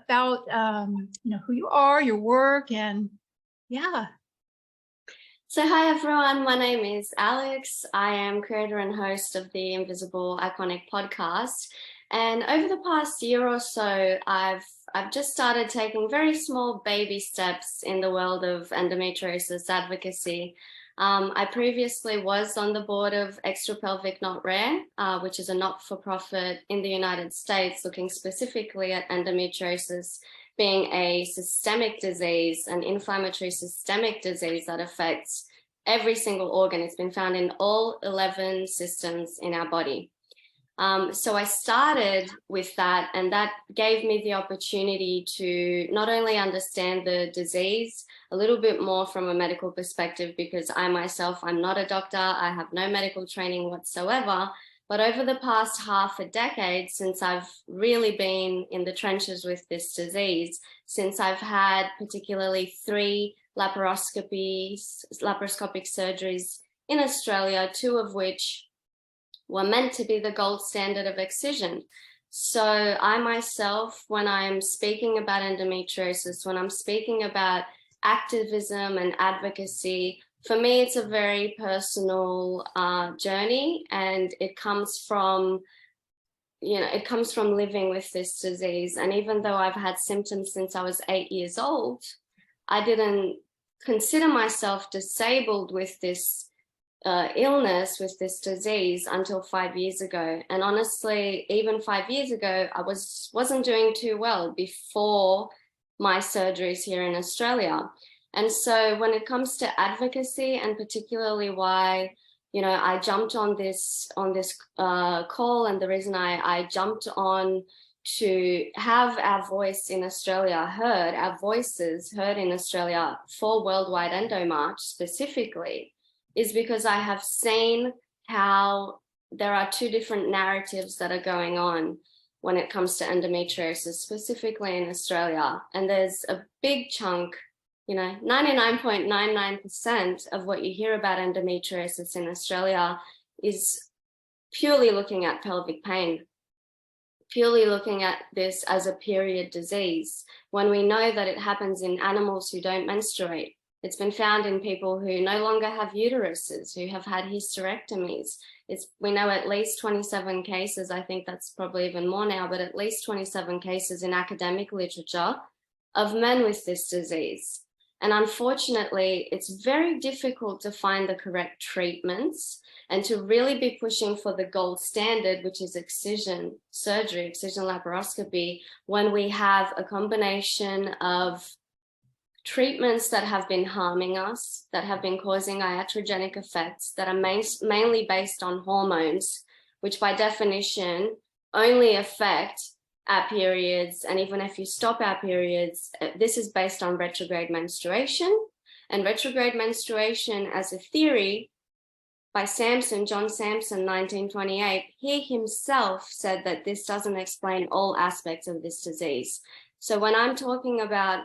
about who you are, your work, and yeah. So hi everyone, my name is Alex. I am creator and host of the Invisible Iconic podcast. And over the past year or so, I've just started taking very small baby steps in the world of endometriosis advocacy. I previously was on the board of Extra Pelvic Not Rare, which is a not-for-profit in the United States looking specifically at endometriosis being a systemic disease, an inflammatory systemic disease that affects every single organ. It's been found in all 11 systems in our body. So I started with that, and that gave me the opportunity to not only understand the disease a little bit more from a medical perspective, because I myself, I'm not a doctor, I have no medical training whatsoever, but over the past half a decade, since I've really been in the trenches with this disease, since I've had particularly 3 laparoscopic surgeries in Australia, 2 of which were meant to be the gold standard of excision. So I myself, when I'm speaking about endometriosis, when I'm speaking about activism and advocacy, for me, it's a very personal journey, and it comes from, living with this disease. And even though I've had symptoms since I was 8 years old, I didn't consider myself disabled with this illness, with this disease, until 5 years ago. And honestly, even 5 years ago, I wasn't doing too well before my surgeries here in Australia. And so when it comes to advocacy, and particularly why, I jumped on this call, and the reason I jumped on to have our voice in Australia heard, our voices heard in Australia for Worldwide EndoMarch specifically, is because I have seen how there are 2 different narratives that are going on when it comes to endometriosis, specifically in Australia. And there's a big chunk, 99.99% of what you hear about endometriosis in Australia is purely looking at pelvic pain, purely looking at this as a period disease, when we know that it happens in animals who don't menstruate. It's been found in people who no longer have uteruses, who have had hysterectomies. We know at least 27 cases, I think that's probably even more now, but at least 27 cases in academic literature of men with this disease. And unfortunately, it's very difficult to find the correct treatments and to really be pushing for the gold standard, which is excision surgery, excision laparoscopy, when we have a combination of treatments that have been harming us, that have been causing iatrogenic effects, that are mainly based on hormones, which by definition only affect our periods. And even if you stop our periods, this is based on retrograde menstruation. And retrograde menstruation, as a theory by John Sampson, 1928, he himself said that this doesn't explain all aspects of this disease. So when I'm talking about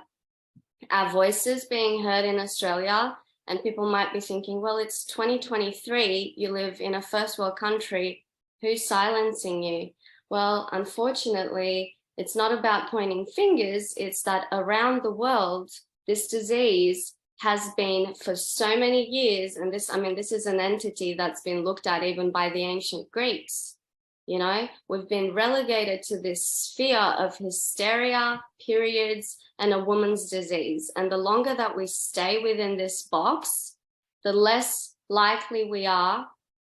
our voices being heard in Australia, and people might be thinking, well, it's 2023, you live in a first world country, who's silencing you? Well, unfortunately, it's not about pointing fingers, it's that around the world, this disease has been for so many years, and this is an entity that's been looked at even by the ancient Greeks. We've been relegated to this sphere of hysteria, periods, and a woman's disease. And the longer that we stay within this box, the less likely we are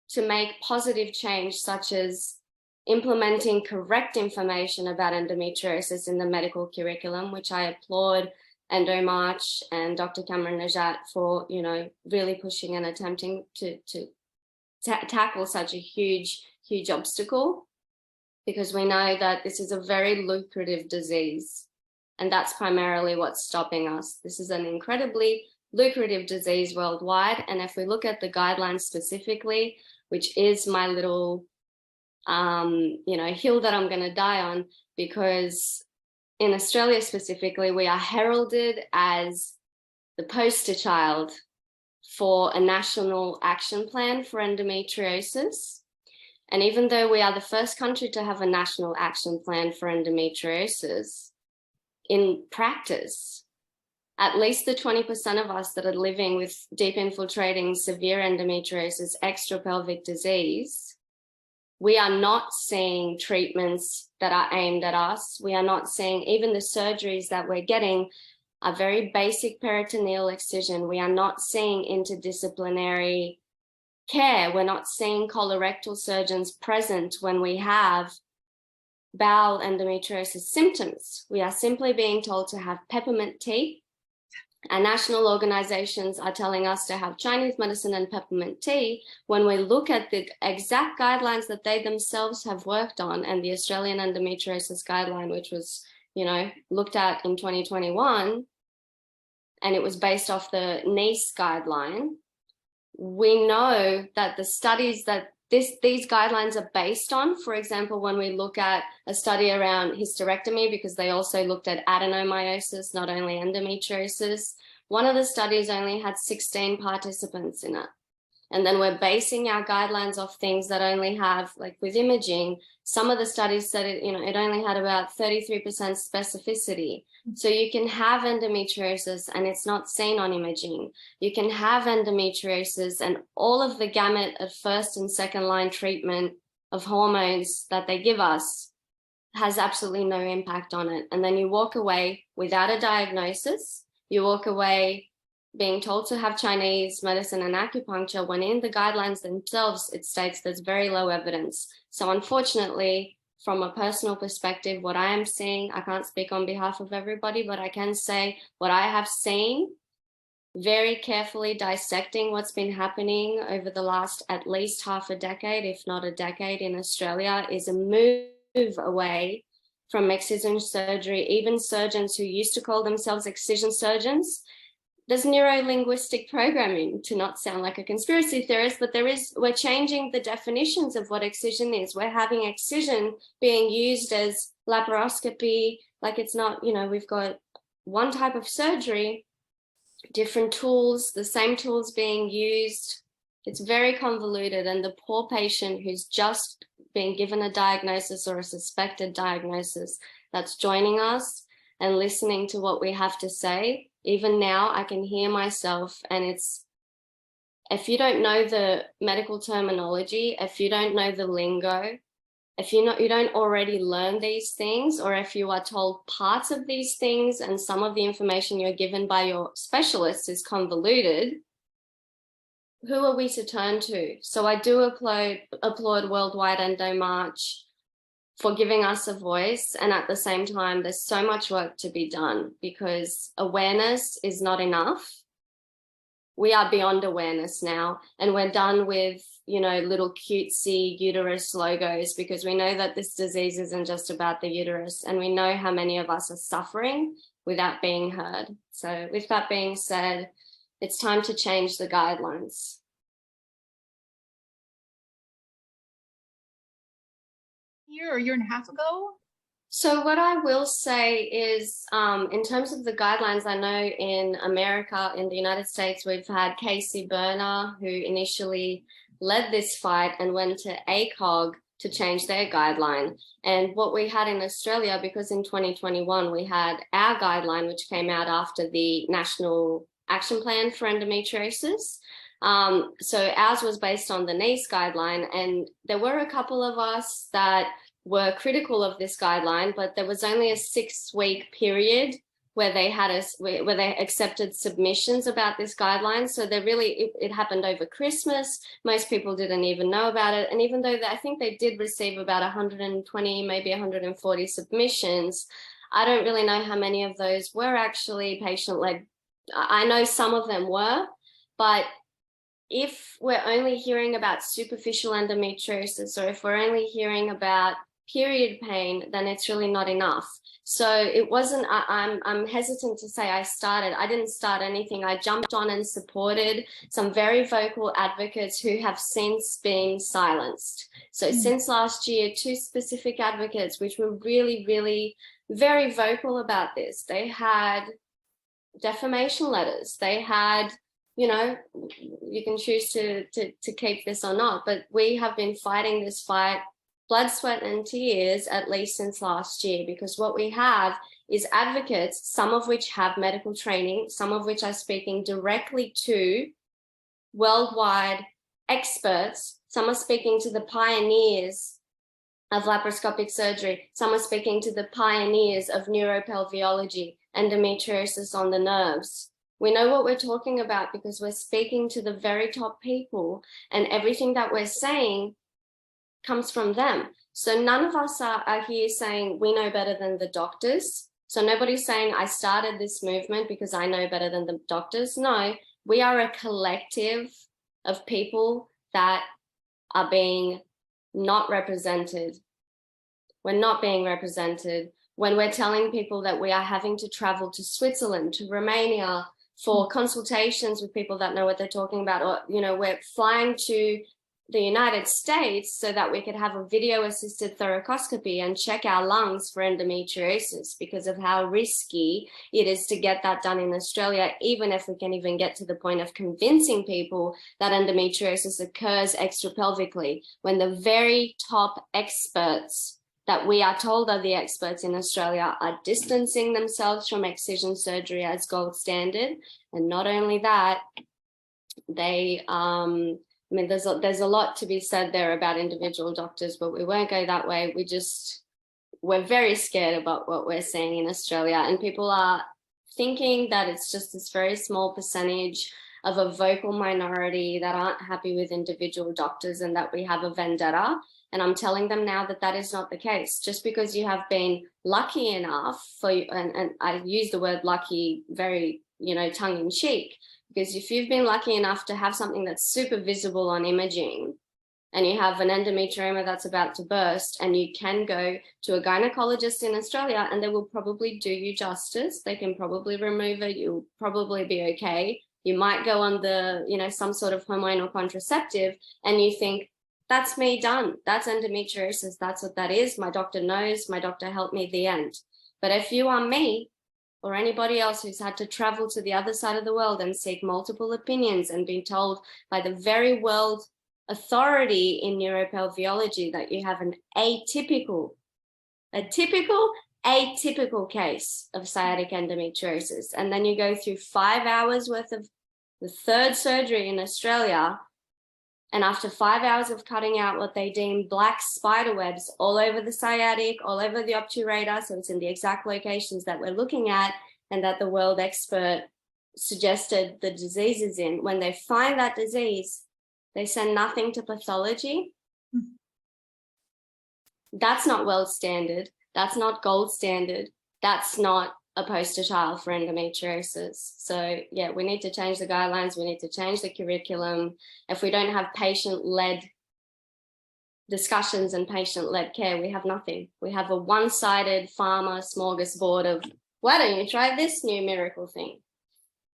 to make positive change, such as implementing correct information about endometriosis in the medical curriculum, which I applaud EndoMarch and Dr. Cameron Najat for, really pushing and attempting to tackle such a huge obstacle, because we know that this is a very lucrative disease, and that's primarily what's stopping us. This is an incredibly lucrative disease worldwide, and if we look at the guidelines specifically, which is my little hill that I'm going to die on, because in Australia specifically, we are heralded as the poster child for a national action plan for endometriosis. And even though we are the first country to have a national action plan for endometriosis, in practice, at least the 20% of us that are living with deep infiltrating severe endometriosis, extrapelvic disease, we are not seeing treatments that are aimed at us. We are not seeing, even the surgeries that we're getting are very basic peritoneal excision. We are not seeing interdisciplinary care. We're not seeing colorectal surgeons present when we have bowel endometriosis symptoms. We are simply being told to have peppermint tea. And national organizations are telling us to have Chinese medicine and peppermint tea. When we look at the exact guidelines that they themselves have worked on, and the Australian endometriosis guideline, which was, looked at in 2021, and it was based off the NICE guideline, we know that the studies that these guidelines are based on, for example, when we look at a study around hysterectomy, because they also looked at adenomyosis, not only endometriosis, one of the studies only had 16 participants in it. And then we're basing our guidelines off things that only have, like with imaging, some of the studies said it only had about 33% specificity. So you can have endometriosis and it's not seen on imaging. You can have endometriosis and all of the gamut of first and second line treatment of hormones that they give us has absolutely no impact on it. And then you walk away without a diagnosis. You walk away being told to have Chinese medicine and acupuncture, when in the guidelines themselves, it states there's very low evidence. So unfortunately, from a personal perspective, what I am seeing, I can't speak on behalf of everybody, but I can say what I have seen, very carefully dissecting what's been happening over the last at least half a decade, if not a decade in Australia, is a move away from excision surgery. Even surgeons who used to call themselves excision surgeons, there's neuro-linguistic programming, to not sound like a conspiracy theorist, but we're changing the definitions of what excision is. We're having excision being used as laparoscopy, like it's not, we've got one type of surgery, different tools, the same tools being used. It's very convoluted, and the poor patient who's just been given a diagnosis or a suspected diagnosis that's joining us and listening to what we have to say. Even now, I can hear myself, and if you don't know the medical terminology, if you don't know the lingo, if you don't already learn these things, or if you are told parts of these things and some of the information you're given by your specialist is convoluted, who are we to turn to? So I do applaud Worldwide EndoMarch for giving us a voice. And at the same time, there's so much work to be done, because awareness is not enough. We are beyond awareness now, and we're done with, little cutesy uterus logos, because we know that this disease isn't just about the uterus, and we know how many of us are suffering without being heard. So with that being said, it's time to change the guidelines. Year or year and a half ago? So what I will say is, in terms of the guidelines, I know in America, in the United States, we've had Casey Berner, who initially led this fight and went to ACOG to change their guideline. And what we had in Australia, because in 2021, we had our guideline, which came out after the National Action Plan for Endometriosis. So ours was based on the NICE guideline, and there were a couple of us that were critical of this guideline, but there was only a 6-week period where they accepted submissions about this guideline. So it happened over Christmas. Most people didn't even know about it. And even though I think they did receive about 120, maybe 140 submissions, I don't really know how many of those were actually patient-led. I know some of them were, but if we're only hearing about superficial endometriosis, or if we're only hearing about period pain, then it's really not enough. So it wasn't, I'm hesitant to say I didn't start anything. I jumped on and supported some very vocal advocates who have since been silenced. So since last year, 2 specific advocates, which were really, really very vocal about this. They had defamation letters. They had, you can choose to keep this or not, but we have been fighting this fight, blood, sweat, and tears, at least since last year, because what we have is advocates, some of which have medical training, some of which are speaking directly to worldwide experts, some are speaking to the pioneers of laparoscopic surgery, some are speaking to the pioneers of neuropelviology, endometriosis on the nerves. We know what we're talking about because we're speaking to the very top people, and everything that we're saying comes from them. So none of us are here saying we know better than the doctors. So nobody's saying I started this movement because I know better than the doctors. No, we are a collective of people that are being not represented. We're not being represented when we're telling people that we are having to travel to Switzerland, to Romania for consultations with people that know what they're talking about, or, you know, we're flying to the United States so that we could have a video assisted thoracoscopy and check our lungs for endometriosis because of how risky it is to get that done in Australia, even if we can even get to the point of convincing people that endometriosis occurs extrapelvically, when the very top experts that we are told are the experts in Australia are distancing themselves from excision surgery as gold standard. And not only that, they I mean, there's a lot to be said there about individual doctors, but we won't go that way. We're very scared about what we're seeing in Australia, and people are thinking that it's just this very small percentage of a vocal minority that aren't happy with individual doctors and that we have a vendetta. And I'm telling them now that that is not the case. Just because you have been lucky enough and I use the word lucky very, you know, tongue in cheek, because if you've been lucky enough to have something that's super visible on imaging and you have an endometrioma that's about to burst, and you can go to a gynecologist in Australia and they will probably do you justice. They can probably remove it. You'll probably be okay. You might go on the, you know, some sort of hormonal contraceptive and you think, that's me done. That's endometriosis. That's what that is. My doctor knows. My doctor helped me, the end. But if you are me, or anybody else who's had to travel to the other side of the world and seek multiple opinions and been told by the very world authority in neuropelviology that you have an atypical case of sciatic endometriosis, and then you go through 5 hours worth of the third surgery in Australia, and after 5 hours of cutting out what they deem black spider webs all over the sciatic, all over the obturator, so it's in the exact locations that we're looking at and that the world expert suggested the disease is in, when they find that disease, they send nothing to pathology. That's not world standard. That's not gold standard. That's not a poster child for endometriosis. So yeah, we need to change the guidelines. We need to change the curriculum. If we don't have patient-led discussions and patient-led care, we have nothing. We have a one-sided pharma smorgasbord of, why don't you try this new miracle thing?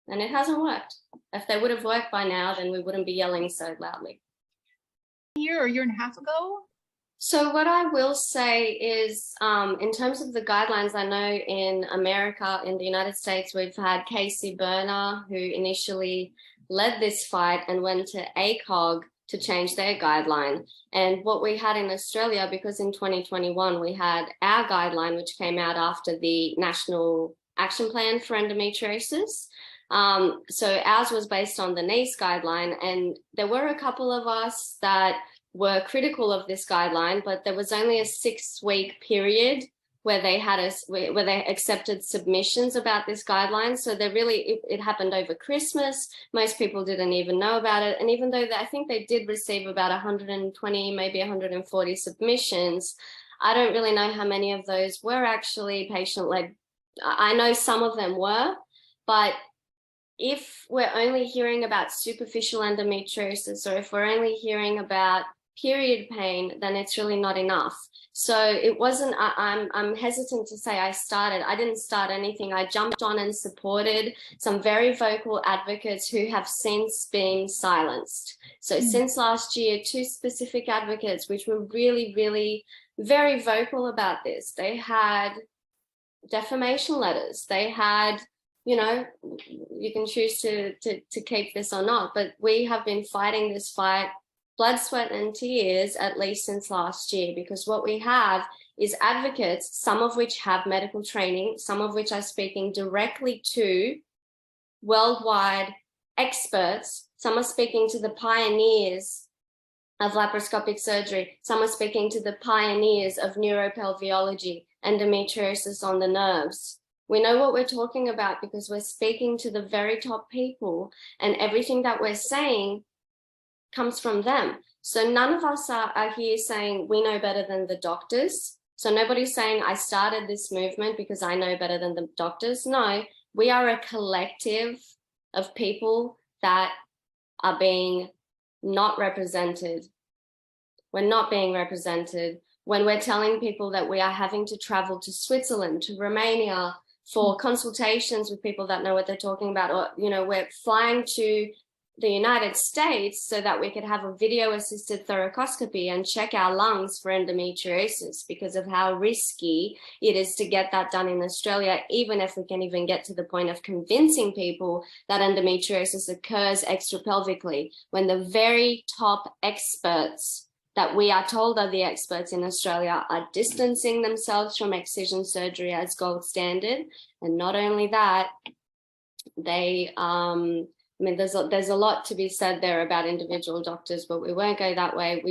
And it hasn't worked. If they would have worked by now, then we wouldn't be yelling so loudly. A year or a year and a half ago? So what I will say is, in terms of the guidelines, I know in America, in the United States, we've had Casey Berner, who initially led this fight and went to ACOG to change their guideline. And what we had in Australia, because in 2021, we had our guideline, which came out after the National Action Plan for Endometriosis. So ours was based on the NICE guideline, and there were a couple of us that were critical of this guideline, but there was only a 6-week period where they had where they accepted submissions about this guideline. So they really, it happened over Christmas. Most people didn't even know about it. And even though I think they did receive about 120, maybe 140 submissions, I don't really know how many of those were actually patient-led. I know some of them were, but if we're only hearing about superficial endometriosis, or if we're only hearing about period pain, then it's really not enough. So it wasn't, I'm hesitant to say I didn't start anything. I jumped on and supported some very vocal advocates who have since been silenced. So since last year, 2 specific advocates, which were really, really very vocal about this. They had defamation letters. They had, you know, you can choose to keep this or not, but we have been fighting this fight blood, sweat and tears at least since last year, because what we have is advocates, some of which have medical training, some of which are speaking directly to worldwide experts. Some are speaking to the pioneers of laparoscopic surgery. Some are speaking to the pioneers of neuropelviology, endometriosis on the nerves. We know what we're talking about because we're speaking to the very top people, and everything that we're saying comes from them. So none of us are here saying we know better than the doctors. So nobody's saying I started this movement because I know better than the doctors. No, we are a collective of people that are being not represented. We're not being represented when we're telling people that we are having to travel to Switzerland, to Romania for consultations with people that know what they're talking about, or, you know, we're flying to the United States so that we could have a video-assisted thoracoscopy and check our lungs for endometriosis because of how risky it is to get that done in Australia, even if we can even get to the point of convincing people that endometriosis occurs extrapelvically, when the very top experts that we are told are the experts in Australia are distancing themselves from excision surgery as gold standard. And not only that, they I mean, there's a lot to be said there about individual doctors, but we won't go that way.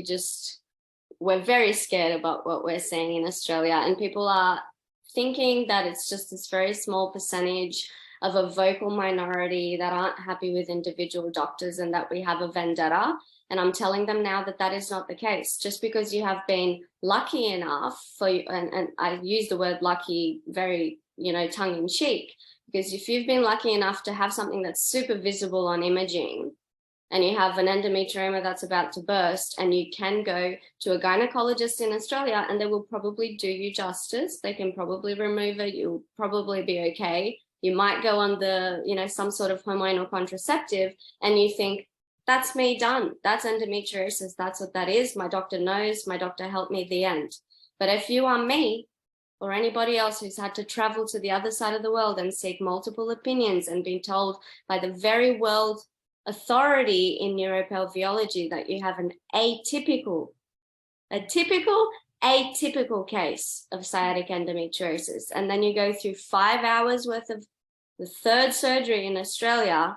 We're very scared about what we're seeing in Australia, and people are thinking that it's just this very small percentage of a vocal minority that aren't happy with individual doctors and that we have a vendetta. And I'm telling them now that that is not the case. Just because you have been lucky enough and I use the word lucky very, you know, tongue in cheek, because if you've been lucky enough to have something that's super visible on imaging, and you have an endometrioma that's about to burst, and you can go to a gynecologist in Australia and they will probably do you justice. They can probably remove it. You'll probably be okay. You might go on the, you know, some sort of hormonal contraceptive, and you think, that's me done. That's endometriosis. That's what that is. My doctor knows. My doctor helped me, the end. But if you are me, or anybody else who's had to travel to the other side of the world and seek multiple opinions and been told by the very world authority in neuropelviology that you have an atypical case of sciatic endometriosis, and then you go through 5 hours worth of the third surgery in Australia,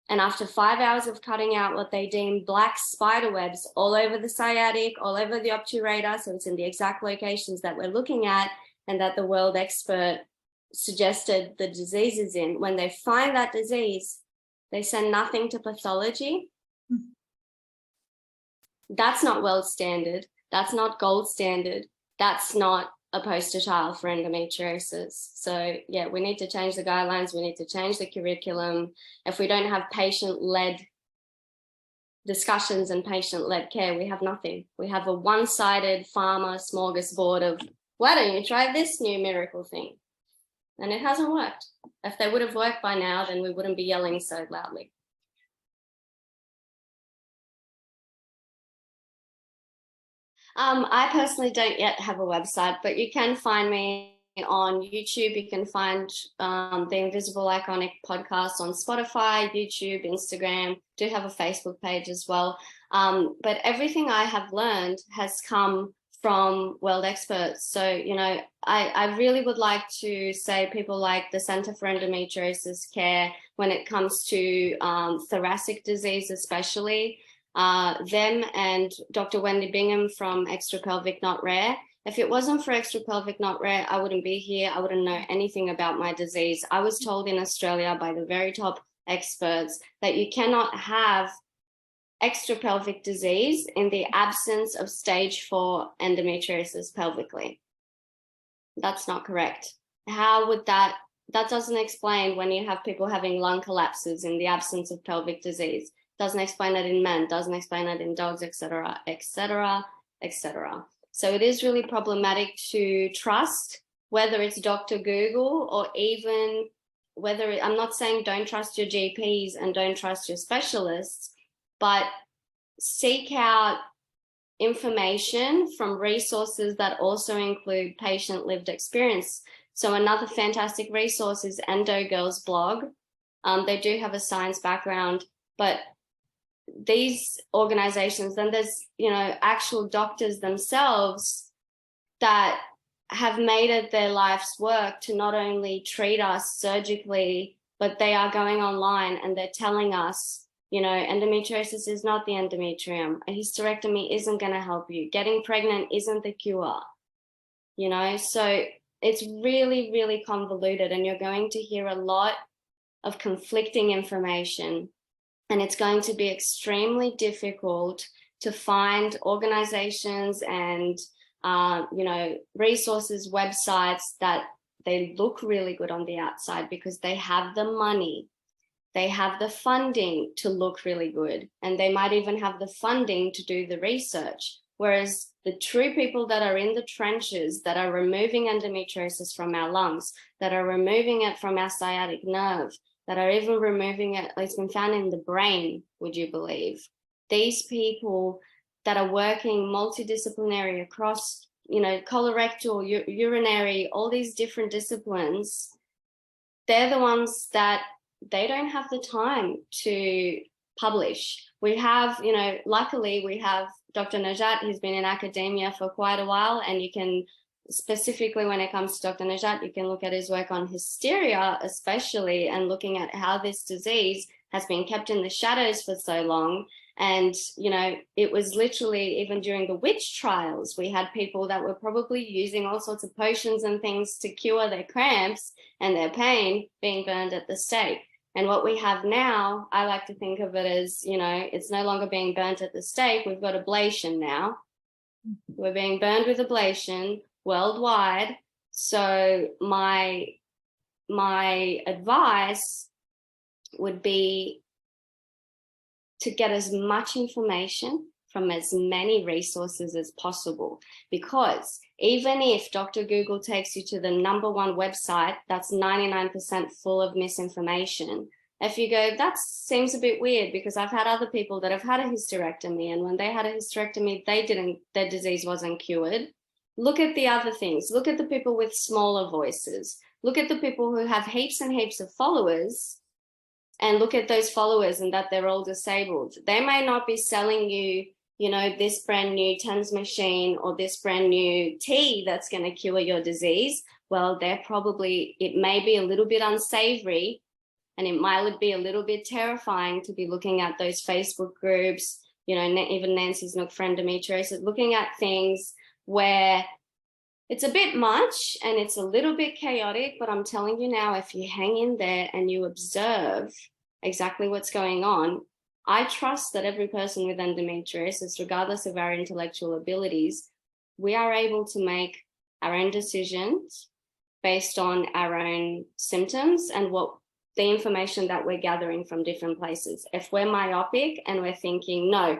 and after 5 hours of cutting out what they deem black spider webs all over the sciatic, all over the obturator, so it's in the exact locations that we're looking at and that the world expert suggested the disease is in, when they find that disease, they send nothing to pathology. That's not world standard. That's not gold standard. That's not a poster child for endometriosis. So yeah, we need to change the guidelines. We need to change the curriculum. If we don't have patient-led discussions and patient-led care, we have nothing. We have a one-sided pharma smorgasbord of, why don't you try this new miracle thing? And it hasn't worked. If they would have worked by now, then we wouldn't be yelling so loudly. I personally don't yet have a website, but you can find me on YouTube. You can find the Invisible Iconic podcast on Spotify, YouTube, Instagram. Do have a Facebook page as well. But everything I have learned has come from world experts. So, you know, I really would like to say people like the Center for Endometriosis Care, when it comes to thoracic disease especially, them and Dr. Wendy Bingham from Extrapelvic Not Rare. If it wasn't for Extrapelvic Not Rare, I wouldn't be here. I wouldn't know anything about my disease. I was told in Australia by the very top experts that you cannot have extrapelvic disease in the absence of stage 4 endometriosis pelvically. That's not correct. How would that doesn't explain when you have people having lung collapses in the absence of pelvic disease. Doesn't explain that in men, doesn't explain that in dogs, etc., etc., etc. So it is really problematic to trust, whether it's Dr. Google or even whether I'm not saying don't trust your GPs and don't trust your specialists, but seek out information from resources that also include patient lived experience. So another fantastic resource is Endo Girls blog. They do have a science background, but these organizations, then there's, you know, actual doctors themselves that have made it their life's work to not only treat us surgically, but they are going online and they're telling us, you know, endometriosis is not the endometrium. A hysterectomy isn't going to help you. Getting pregnant isn't the cure, you know? So it's really, really convoluted, and you're going to hear a lot of conflicting information, and it's going to be extremely difficult to find organizations and you know, resources, websites that they look really good on the outside because they have the money, they have the funding to look really good, and they might even have the funding to do the research. Whereas the true people that are in the trenches, that are removing endometriosis from our lungs, that are removing it from our sciatic nerve, that are even removing it, it's been found in the brain, would you believe? These people that are working multidisciplinary across, you know, colorectal, urinary, all these different disciplines, they're the ones that they don't have the time to publish. We have, you know, luckily we have Dr. Najat. He's been in academia for quite a while, and you can, specifically when it comes to Dr. Najat, you can look at his work on hysteria especially, and looking at how this disease has been kept in the shadows for so long. And, you know, it was literally, even during the witch trials, we had people that were probably using all sorts of potions and things to cure their cramps and their pain being burned at the stake. And what we have now, I like to think of it as, you know, it's no longer being burnt at the stake. We've got ablation now. We're being burned with ablation worldwide. So my advice would be to get as much information from as many resources as possible, because even if Dr. Google takes you to the #1 website that's 99% full of misinformation, if you go, that seems a bit weird, because I've had other people that have had a hysterectomy, and when they had a hysterectomy, their disease wasn't cured. Look at the other things. Look at the people with smaller voices. Look at the people who have heaps and heaps of followers, and look at those followers and that they're all disabled. They may not be selling you, you know, this brand new TENS machine or this brand new tea that's going to cure your disease. Well, it may be a little bit unsavory, and it might be a little bit terrifying to be looking at those Facebook groups, you know, even Nancy's Nook for Endometriosis, looking at things where it's a bit much and it's a little bit chaotic. But I'm telling you now, if you hang in there and you observe exactly what's going on, I trust that every person with endometriosis, regardless of our intellectual abilities, we are able to make our own decisions based on our own symptoms and what the information that we're gathering from different places. If we're myopic and we're thinking, no,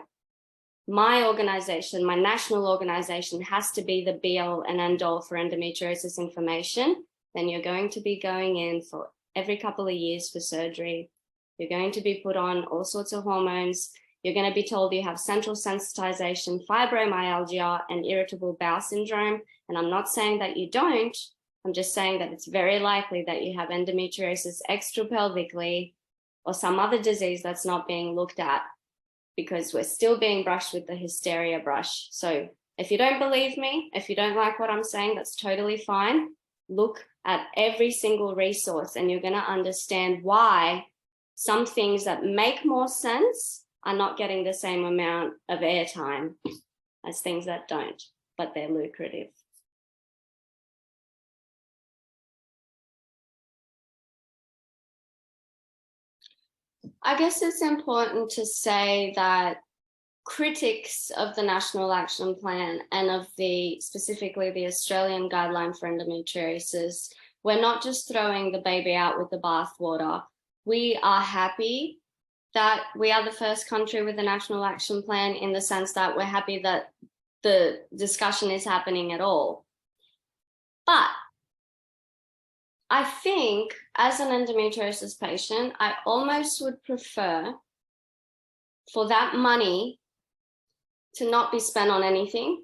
my organization, my national organization has to be the be-all and end-all for endometriosis information, then you're going to be going in for every couple of years for surgery. You're going to be put on all sorts of hormones. You're going to be told you have central sensitization, fibromyalgia, and irritable bowel syndrome. And I'm not saying that you don't. I'm just saying that it's very likely that you have endometriosis extrapelvically or some other disease that's not being looked at, because we're still being brushed with the hysteria brush. So if you don't believe me, if you don't like what I'm saying, that's totally fine. Look at every single resource and you're going to understand why some things that make more sense are not getting the same amount of airtime as things that don't, but they're lucrative. I guess it's important to say that critics of the National Action Plan and of specifically the Australian guideline for endometriosis, we're not just throwing the baby out with the bathwater. We are happy that we are the first country with a National Action Plan, in the sense that we're happy that the discussion is happening at all. But I think as an endometriosis patient, I almost would prefer for that money to not be spent on anything,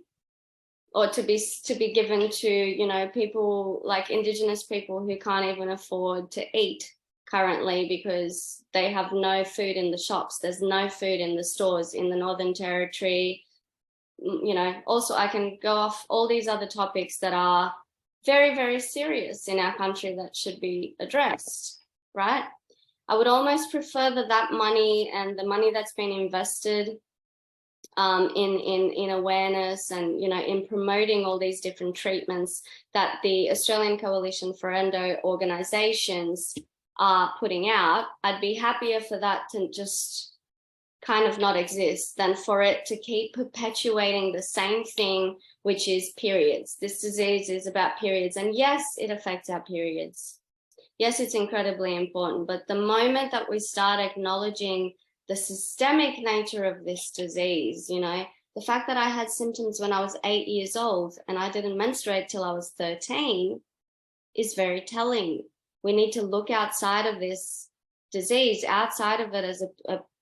or to be given to, you know, people like Indigenous people who can't even afford to eat currently because they have no food in the shops. There's no food in the stores in the Northern Territory, you know, also I can go off all these other topics that are very, very serious in our country that should be addressed, right? I would almost prefer that money and the money that's been invested in awareness and, you know, in promoting all these different treatments that the Australian Coalition for Endo organizations are putting out. I'd be happier for that to just kind of not exist than for it to keep perpetuating the same thing, which is periods. This disease is about periods, and yes, it affects our periods. Yes, it's incredibly important, but the moment that we start acknowledging the systemic nature of this disease, you know, the fact that I had symptoms when I was 8 years old and I didn't menstruate till I was 13 is very telling. We need to look outside of this disease, outside of it as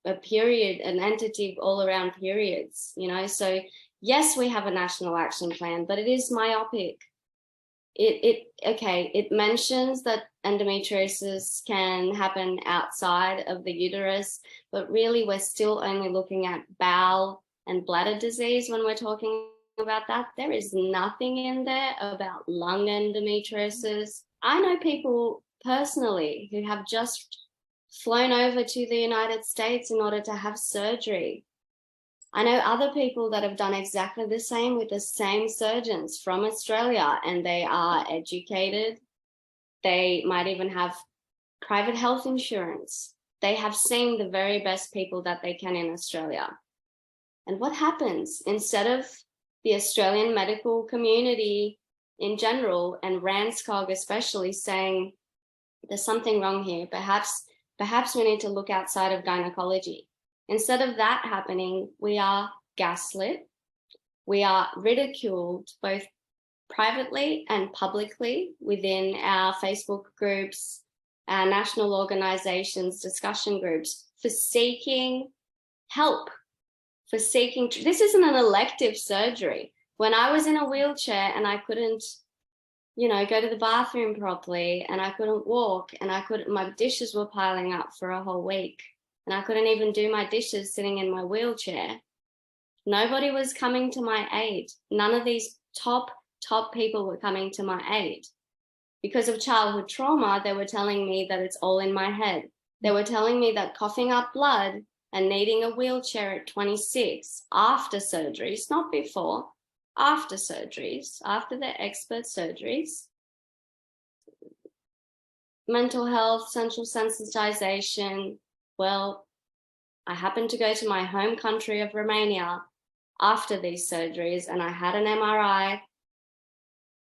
a period, an entity all around periods, you know. So yes, we have a national action plan, but it is myopic. It mentions that endometriosis can happen outside of the uterus, but really we're still only looking at bowel and bladder disease when we're talking about that. There is nothing in there about lung endometriosis. I know people personally who have just flown over to the United States in order to have surgery. I know other people that have done exactly the same with the same surgeons from Australia, and they are educated. They might even have private health insurance. They have seen the very best people that they can in Australia. And what happens? Instead of the Australian medical community in general, and RANZCOG especially, saying there's something wrong here, perhaps we need to look outside of gynecology. Instead of that happening, we are gaslit, we are ridiculed both privately and publicly within our Facebook groups, our national organizations, discussion groups, for seeking help, for seeking, this isn't an elective surgery. When I was in a wheelchair and I couldn't, you know, go to the bathroom properly, and I couldn't walk, and my dishes were piling up for a whole week, and I couldn't even do my dishes sitting in my wheelchair. Nobody was coming to my aid. None of these top people were coming to my aid. Because of childhood trauma, they were telling me that it's all in my head. They were telling me that coughing up blood and needing a wheelchair at 26 after surgeries, not before, after surgeries, after their expert surgeries, mental health, central sensitization. Well, I happened to go to my home country of Romania after these surgeries, and I had an MRI.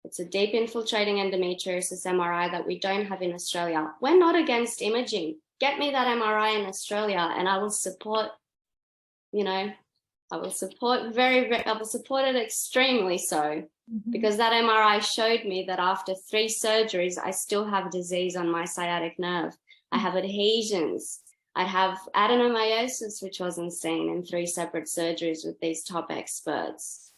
It's a deep infiltrating endometriosis MRI that we don't have in Australia. We're not against imaging. Get me that MRI in Australia and I will support, you know, I will support it extremely so, because that MRI showed me that after 3 surgeries, I still have disease on my sciatic nerve. I have adhesions. I have adenomyosis, which wasn't seen in 3 separate surgeries with these top experts.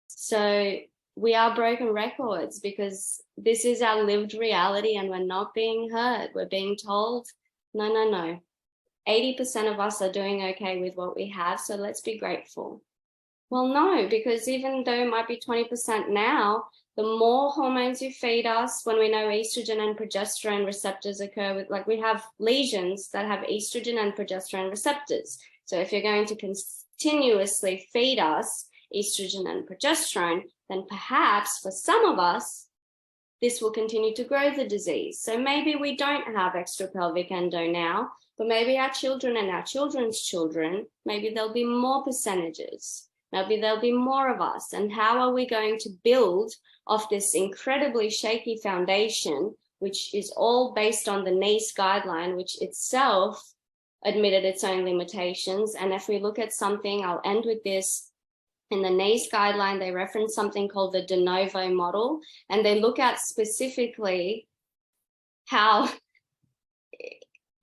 So we are broken records because this is our lived reality and we're not being heard. We're being told, no. 80% of us are doing okay with what we have, so let's be grateful. Well, no, because even though it might be 20% now, the more hormones you feed us, when we know estrogen and progesterone receptors occur with, like, we have lesions that have estrogen and progesterone receptors. So if you're going to continuously feed us estrogen and progesterone, then perhaps for some of us, this will continue to grow the disease. So maybe we don't have extrapelvic endo now, but maybe our children and our children's children, maybe there'll be more percentages. Maybe there'll be more of us. And how are we going to build off this incredibly shaky foundation, which is all based on the NICE guideline, which itself admitted its own limitations. And if we look at something, I'll end with this. In the NICE guideline, they reference something called the de novo model, and they look at specifically how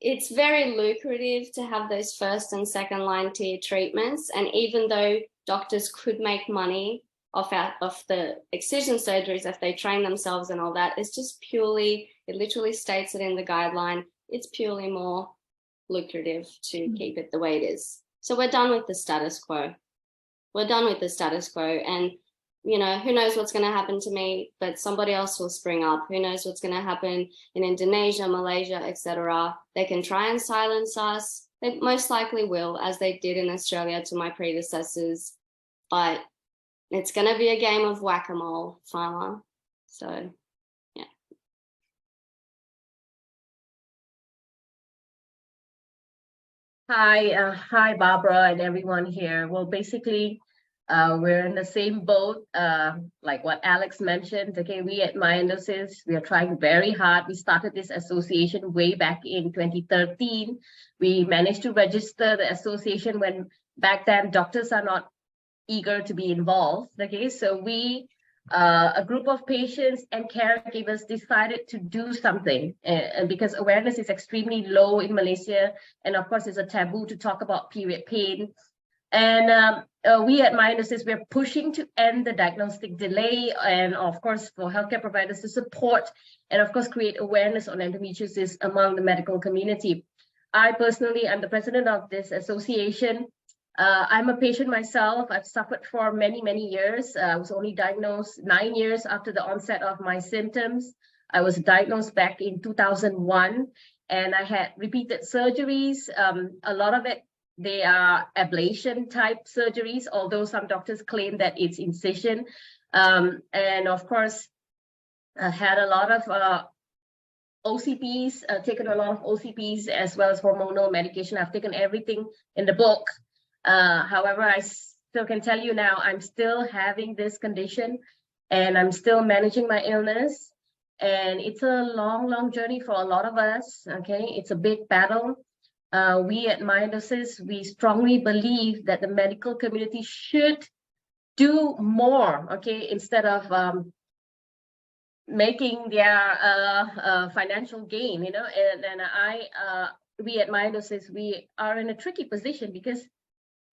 it's very lucrative to have those first and second line tier treatments. And even though doctors could make money off the excision surgeries if they train themselves and all that, it's just purely, it literally states it in the guideline, it's purely more lucrative to keep it the way it is. So we're done with the status quo. We're done with the status quo. And, you know, who knows what's going to happen to me, but somebody else will spring up. Who knows what's going to happen in Indonesia, Malaysia, etc. They can try and silence us. They most likely will, as they did in Australia to my predecessors. But it's going to be a game of whack-a-mole, farmer. So, yeah. Hi, Barbara and everyone here. Well, basically, we're in the same boat, like what Alex mentioned. Okay, we at MyEndoSis, we are trying very hard. We started this association way back in 2013. We managed to register the association when back then doctors are not eager to be involved. Okay, so we, a group of patients and caregivers decided to do something, and because awareness is extremely low in Malaysia, and of course it's a taboo to talk about period pain. And we at MyEndoSis, we're pushing to end the diagnostic delay, and of course for healthcare providers to support and of course create awareness on endometriosis among the medical community. I personally am the president of this association. I'm a patient myself. I've suffered for many, many years. I was only diagnosed 9 years after the onset of my symptoms. I was diagnosed back in 2001, and I had repeated surgeries. A lot of it, they are ablation type surgeries, although some doctors claim that it's incision. And of course, I had a lot of OCPs, taken a lot of OCPs as well as hormonal medication. I've taken everything in the book. However, I still can tell you now, I'm still having this condition and I'm still managing my illness. And it's a long, long journey for a lot of us, okay? It's a big battle. We at MyEndoSis, we strongly believe that the medical community should do more, okay? Instead of making their financial gain, you know? And we at MyEndoSis, we are in a tricky position because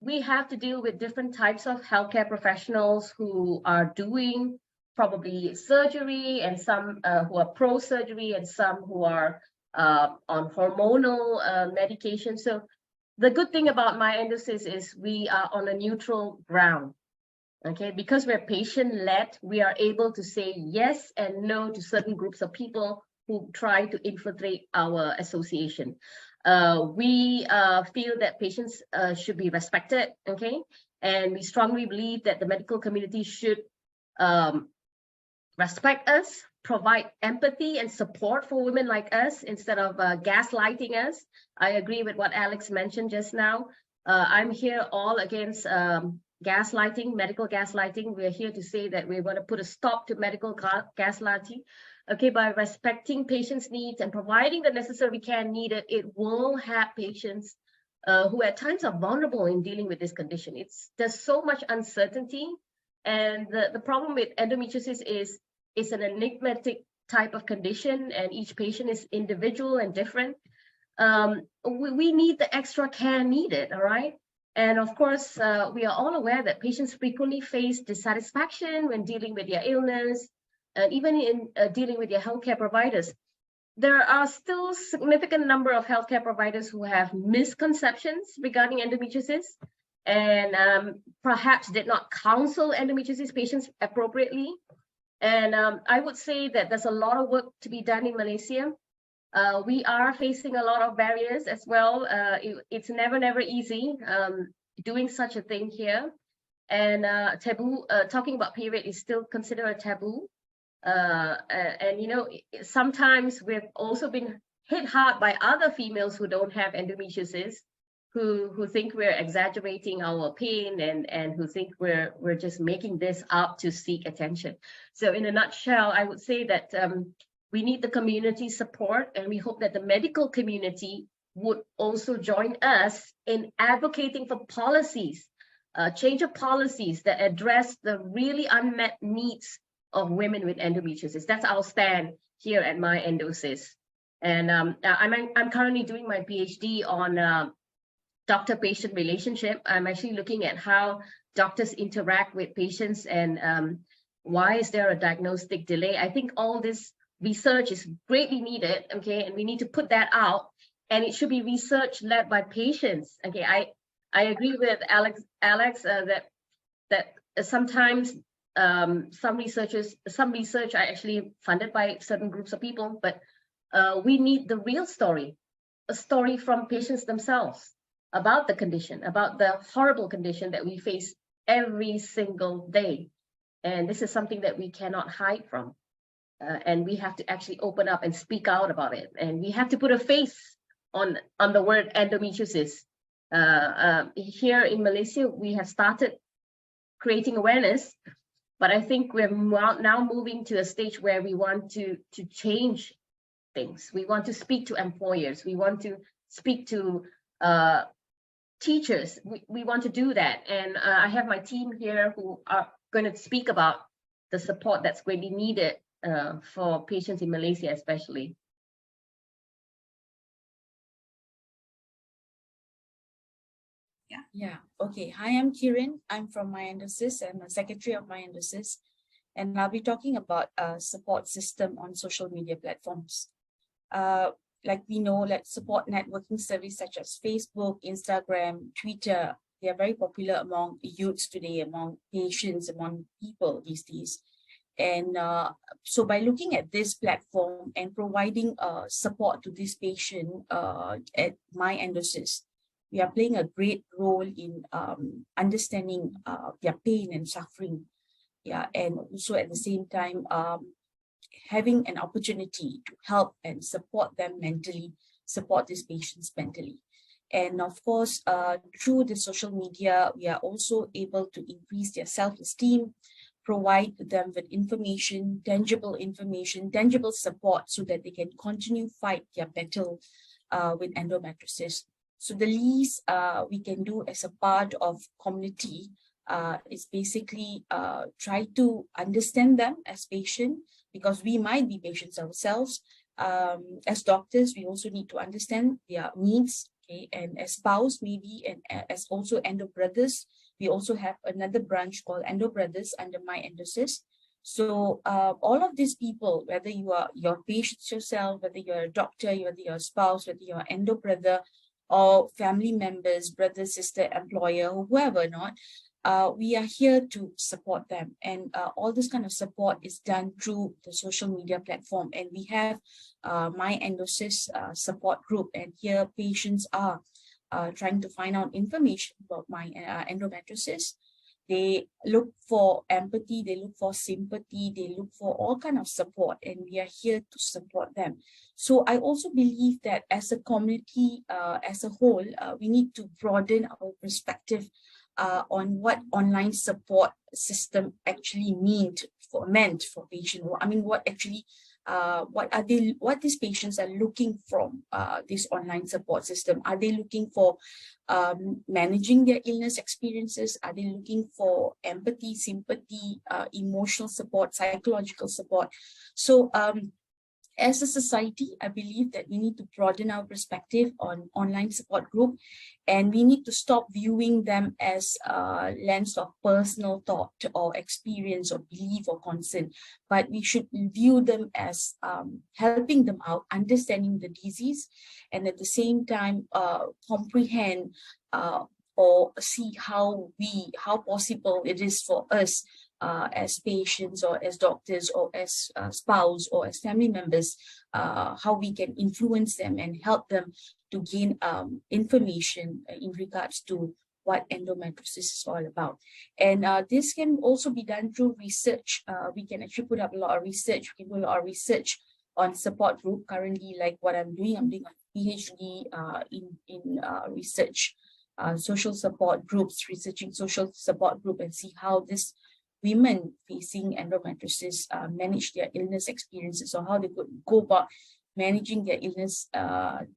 we have to deal with different types of healthcare professionals who are doing probably surgery, and some who are pro-surgery, and some who are on hormonal medication. So the good thing about MyEndoSis is we are on a neutral ground. Okay, because we're patient-led, we are able to say yes and no to certain groups of people who try to infiltrate our association. We feel that patients should be respected, okay? And we strongly believe that the medical community should respect us, provide empathy and support for women like us instead of gaslighting us. I agree with what Alex mentioned just now. I'm here all against gaslighting, medical gaslighting. We're here to say that we want to put a stop to medical gaslighting. Okay, by respecting patients' needs and providing the necessary care needed, it will have patients who at times are vulnerable in dealing with this condition. There's so much uncertainty, and the problem with endometriosis is it's an enigmatic type of condition, and each patient is individual and different. We need the extra care needed, all right? And of course, we are all aware that patients frequently face dissatisfaction when dealing with their illness, and even in dealing with their healthcare providers. There are still a significant number of healthcare providers who have misconceptions regarding endometriosis, and perhaps did not counsel endometriosis patients appropriately. And I would say that there's a lot of work to be done in Malaysia. We are facing a lot of barriers as well. It's never easy doing such a thing here. And taboo, talking about period is still considered a taboo. And you know, sometimes we've also been hit hard by other females who don't have endometriosis, who think we're exaggerating our pain, and who think we're just making this up to seek attention. So in a nutshell, I would say that we need the community support, and we hope that the medical community would also join us in advocating for policies, change of policies that address the really unmet needs of women with endometriosis. That's our stand here at MyEndoSis. And I'm currently doing my PhD on doctor-patient relationship. I'm actually looking at how doctors interact with patients, and why is there a diagnostic delay. I think all this research is greatly needed, okay, and we need to put that out, and it should be research led by patients. Okay, I agree with Alex that that sometimes some research are actually funded by certain groups of people, but we need the real story, a story from patients themselves about the condition, about the horrible condition that we face every single day. And this is something that we cannot hide from. And we have to actually open up and speak out about it. And we have to put a face on the word endometriosis. Here in Malaysia, we have started creating awareness, but I think we're now moving to a stage where we want to change things. We want to speak to employers. We want to speak to teachers. We want to do that. And I have my team here who are going to speak about the support that's going to be needed for patients in Malaysia, especially. Yeah. Okay. Hi, I'm Kiran. I'm from MyEndoSis. I'm a secretary of MyEndoSis, and I'll be talking about a support system on social media platforms. Like we know, like support networking services such as Facebook, Instagram, Twitter, they are very popular among youths today, among patients, among people these days. And so by looking at this platform and providing support to this patient at MyEndoSis, we are playing a great role in understanding their pain and suffering. Yeah, and also at the same time, having an opportunity to help and support them mentally, support these patients mentally. And of course, through the social media, we are also able to increase their self-esteem, provide them with information, tangible support so that they can continue fight their battle with endometriosis. So the least we can do as a part of community is basically try to understand them as patients, because we might be patients ourselves. As doctors, we also need to understand their needs, okay? And as spouse maybe, and as also Endo Brothers, we also have another branch called Endo Brothers under MyEndoSis. So all of these people, whether you are your patients yourself, whether you're a doctor, whether you're a spouse, whether you're an Endo Brother, or family members, brother, sister, employer, whoever not, we are here to support them. And all this kind of support is done through the social media platform. And we have MyEndoSis support group, and here patients are trying to find out information about my endometriosis. They look for empathy, they look for sympathy, they look for all kind of support, and we are here to support them. So I also believe that as a community, as a whole, we need to broaden our perspective on what online support system actually meant for patients. I mean, what actually what these patients are looking from this online support system. Are they looking for managing their illness experiences? Are they looking for empathy, sympathy, emotional support, psychological support? So as a society, I believe that we need to broaden our perspective on online support group, and we need to stop viewing them as a lens of personal thought or experience or belief or concern, but we should view them as helping them out, understanding the disease, and at the same time comprehend or see how possible it is for us as patients or as doctors or as spouse or as family members, how we can influence them and help them to gain information in regards to what endometriosis is all about. And this can also be done through research. We can actually put up a lot of research. We can do a lot of research on support group. Currently, like what I'm doing a PhD in research, social support groups, researching social support group, and see how this women facing endometriosis manage their illness experiences, or how they could go about managing their illness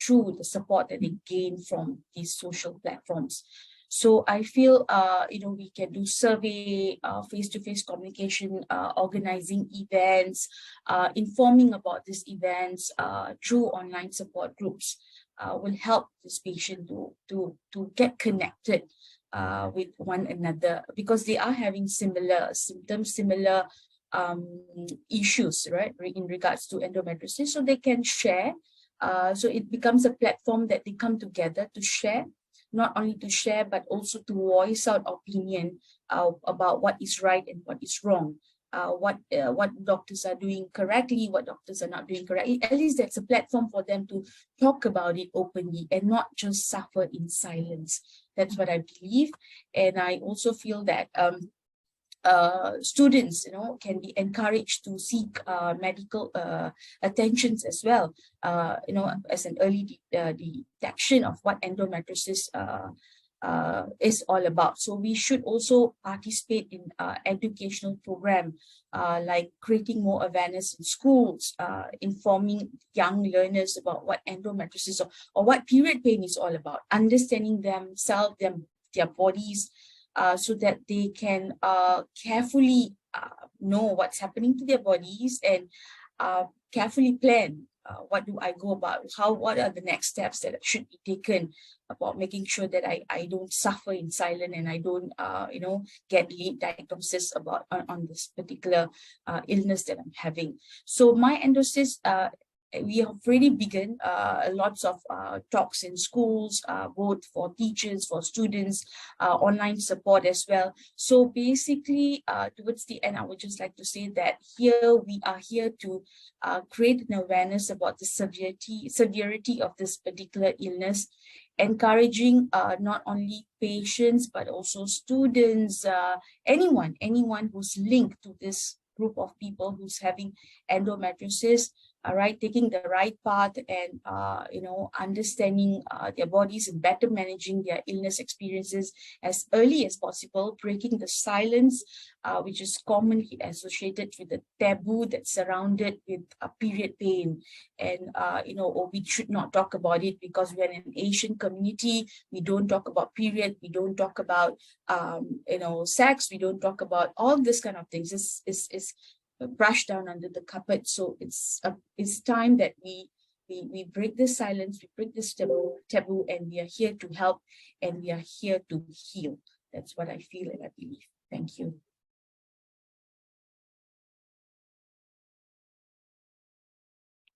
through the support that they gain from these social platforms. So I feel, we can do survey, face-to-face communication, organizing events, informing about these events through online support groups will help this patient to get connected with one another, because they are having similar symptoms, similar issues, right, in regards to endometriosis, so they can share. So it becomes a platform that they come together to share not only to share, but also to voice out opinion about what is right and what is wrong. What doctors are doing correctly, what doctors are not doing correctly. At least that's a platform for them to talk about it openly and not just suffer in silence. That's what I believe. And I also feel that students, can be encouraged to seek medical attentions as well, as an early detection of what endometriosis is all about. So we should also participate in educational program, like creating more awareness in schools, informing young learners about what endometriosis or what period pain is all about, understanding themselves, their bodies, so that they can carefully know what's happening to their bodies and carefully plan. What do I go about? What are the next steps that should be taken about making sure that I don't suffer in silence and I don't, get late diagnosis about on this particular illness that I'm having. So MyEndoSis, we have already begun lots of talks in schools, both for teachers, for students, online support as well. So basically, towards the end, I would just like to say that we are here to create an awareness about the severity of this particular illness, encouraging not only patients, but also students, anyone who's linked to this group of people who's having endometriosis, taking the right path and, understanding their bodies and better managing their illness experiences as early as possible, breaking the silence, which is commonly associated with the taboo that's surrounded with period pain. And, we should not talk about it because we're in an Asian community. We don't talk about period. We don't talk about, sex. We don't talk about all this kind of things. It's brushed down under the carpet. So it's time that we break this silence, we break this taboo, and we are here to help and we are here to heal. That's what I feel and I believe. Thank you.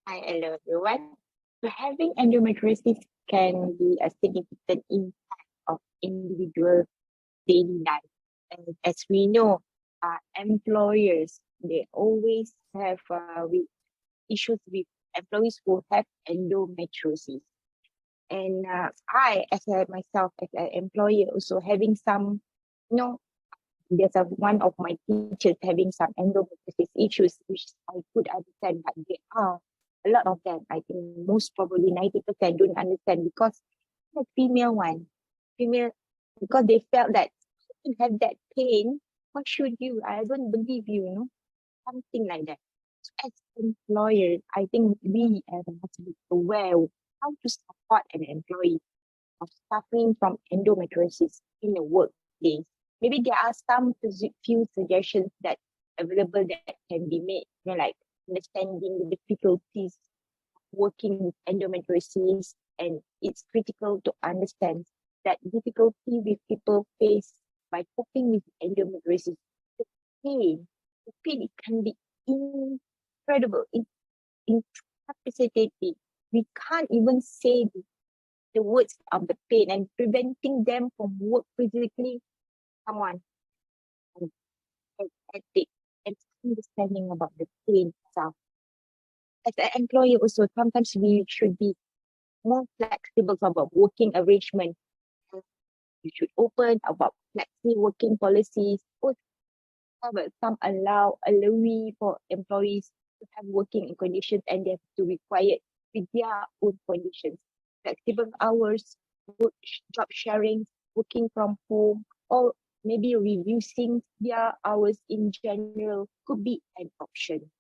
Hi, hello everyone. So having endometriosis can be a significant impact of individual daily life. And as we know, employers, they always have issues with employees who have endometriosis. And I, myself, as an employer, also having some, there's one of my teachers having some endometriosis issues, which I could understand, but there are a lot of them. I think most probably 90% don't understand because the female, because they felt that you have that pain, why should you? I don't believe you, something like that. So as employers, I think we must be aware of how to support an employee of suffering from endometriosis in the workplace. Maybe there are some few suggestions that available that can be made, like understanding the difficulties working with endometriosis, and it's critical to understand that difficulty with people face by coping with endometriosis. The pain it can be incredible, incapacitating. We can't even say the words of the pain and preventing them from work physically. Someone ethic and understanding about the pain itself. As an employer also, sometimes we should be more flexible about working arrangement. You should open about flexi working policies. Some allowing for employees to have working conditions and they have to require it with their own conditions. Flexible hours, job sharing, working from home, or maybe reducing their hours in general could be an option.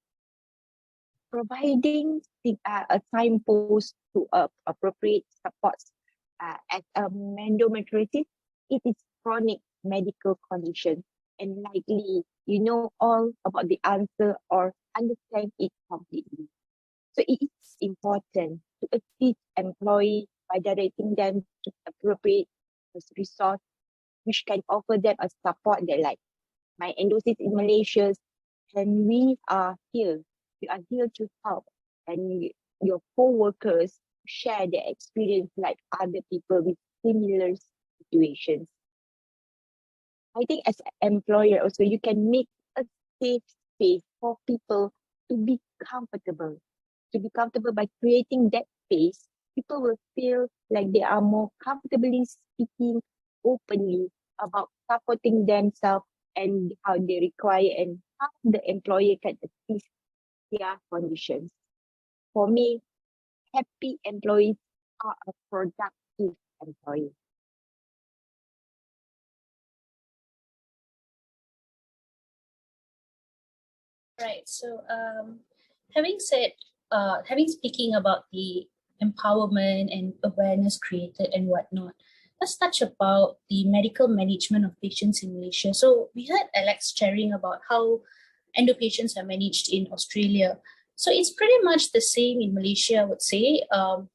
Providing a signpost to appropriate supports as endometriosis, it is chronic medical condition and likely you know all about the answer or understand it completely. So it is important to assist employees by directing them to appropriate resource which can offer them a support that like MyEndoSis in Malaysia, and we are here. We are here to help, and your co-workers share their experience like other people with similar situations. I think as an employer also, you can make a safe space for people to be comfortable. To be comfortable by creating that space, people will feel like they are more comfortably speaking openly about supporting themselves and how they require and how the employer can assist their conditions. For me, happy employees are a productive employee. Right. So, having speaking about the empowerment and awareness created and whatnot, let's touch about the medical management of patients in Malaysia. So we heard Alex sharing about how endo patients are managed in Australia. So it's pretty much the same in Malaysia, I would say. Our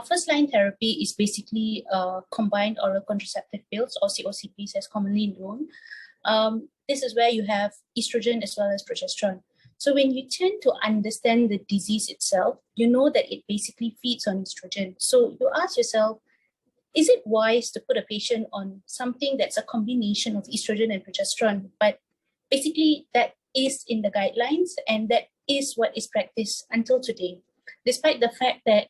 first line therapy is basically combined oral contraceptive pills, or COCPs as commonly known. This is where you have estrogen as well as progesterone. So when you tend to understand the disease itself, you know that it basically feeds on estrogen. So you ask yourself, is it wise to put a patient on something that's a combination of estrogen and progesterone? But basically that is in the guidelines and that is what is practiced until today, despite the fact that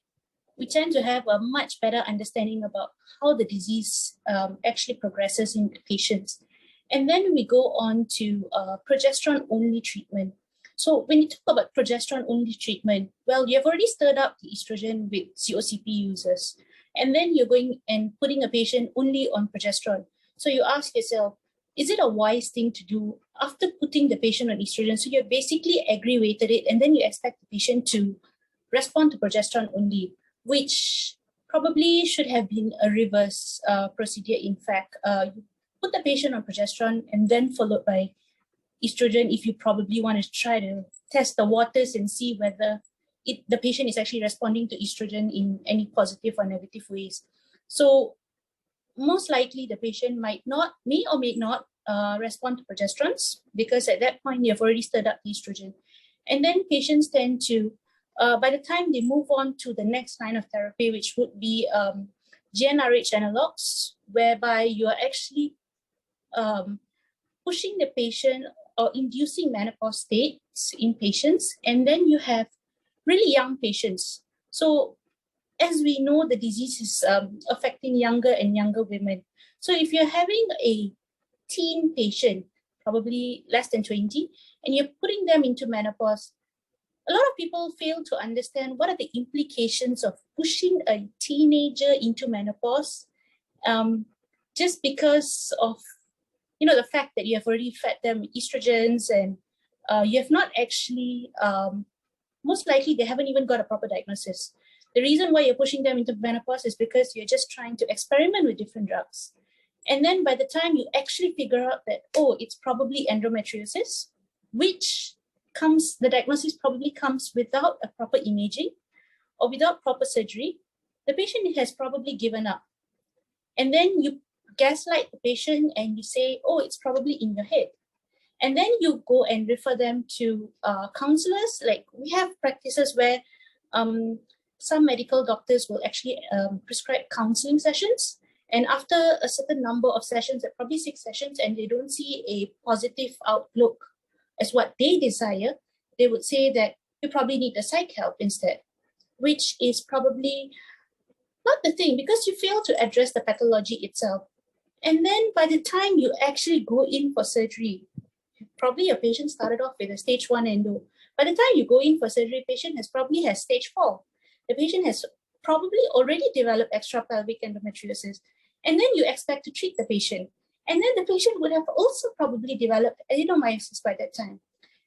we tend to have a much better understanding about how the disease actually progresses in patients. And then we go on to progesterone-only treatment. So when you talk about progesterone-only treatment, well, you've already stirred up the estrogen with COCP users. And then you're going and putting a patient only on progesterone. So you ask yourself, is it a wise thing to do after putting the patient on estrogen? So you've basically aggravated it, and then you expect the patient to respond to progesterone only, which probably should have been a reverse procedure. In fact, you put the patient on progesterone and then followed by estrogen if you probably want to try to test the waters and see whether the patient is actually responding to estrogen in any positive or negative ways. So most likely the patient may or may not respond to progesterones, because at that point you've already stirred up the estrogen. And then patients tend to, by the time they move on to the next line of therapy, which would be GnRH analogs, whereby you are actually pushing the patient or inducing menopause states in patients, and then you have really young patients. So as we know, the disease is affecting younger and younger women. So if you're having a teen patient, probably less than 20, and you're putting them into menopause, a lot of people fail to understand what are the implications of pushing a teenager into menopause, just because of the fact that you have already fed them estrogens, and you have not actually, most likely they haven't even got a proper diagnosis. The reason why you're pushing them into menopause is because you're just trying to experiment with different drugs. And then by the time you actually figure out that, oh, it's probably endometriosis, which the diagnosis probably comes without a proper imaging or without proper surgery, the patient has probably given up. And then you gaslight the patient and you say, oh, it's probably in your head. And then you go and refer them to counselors. Like we have practices where some medical doctors will actually prescribe counseling sessions. And after a certain number of sessions, probably 6 sessions, and they don't see a positive outlook as what they desire, they would say that you probably need a psych help instead, which is probably not the thing, because you fail to address the pathology itself. And then by the time you actually go in for surgery, probably your patient started off with a stage 1 endo. By the time you go in for surgery, patient probably has stage 4. The patient has probably already developed extrapelvic endometriosis. And then you expect to treat the patient. And then the patient would have also probably developed adenomyosis by that time.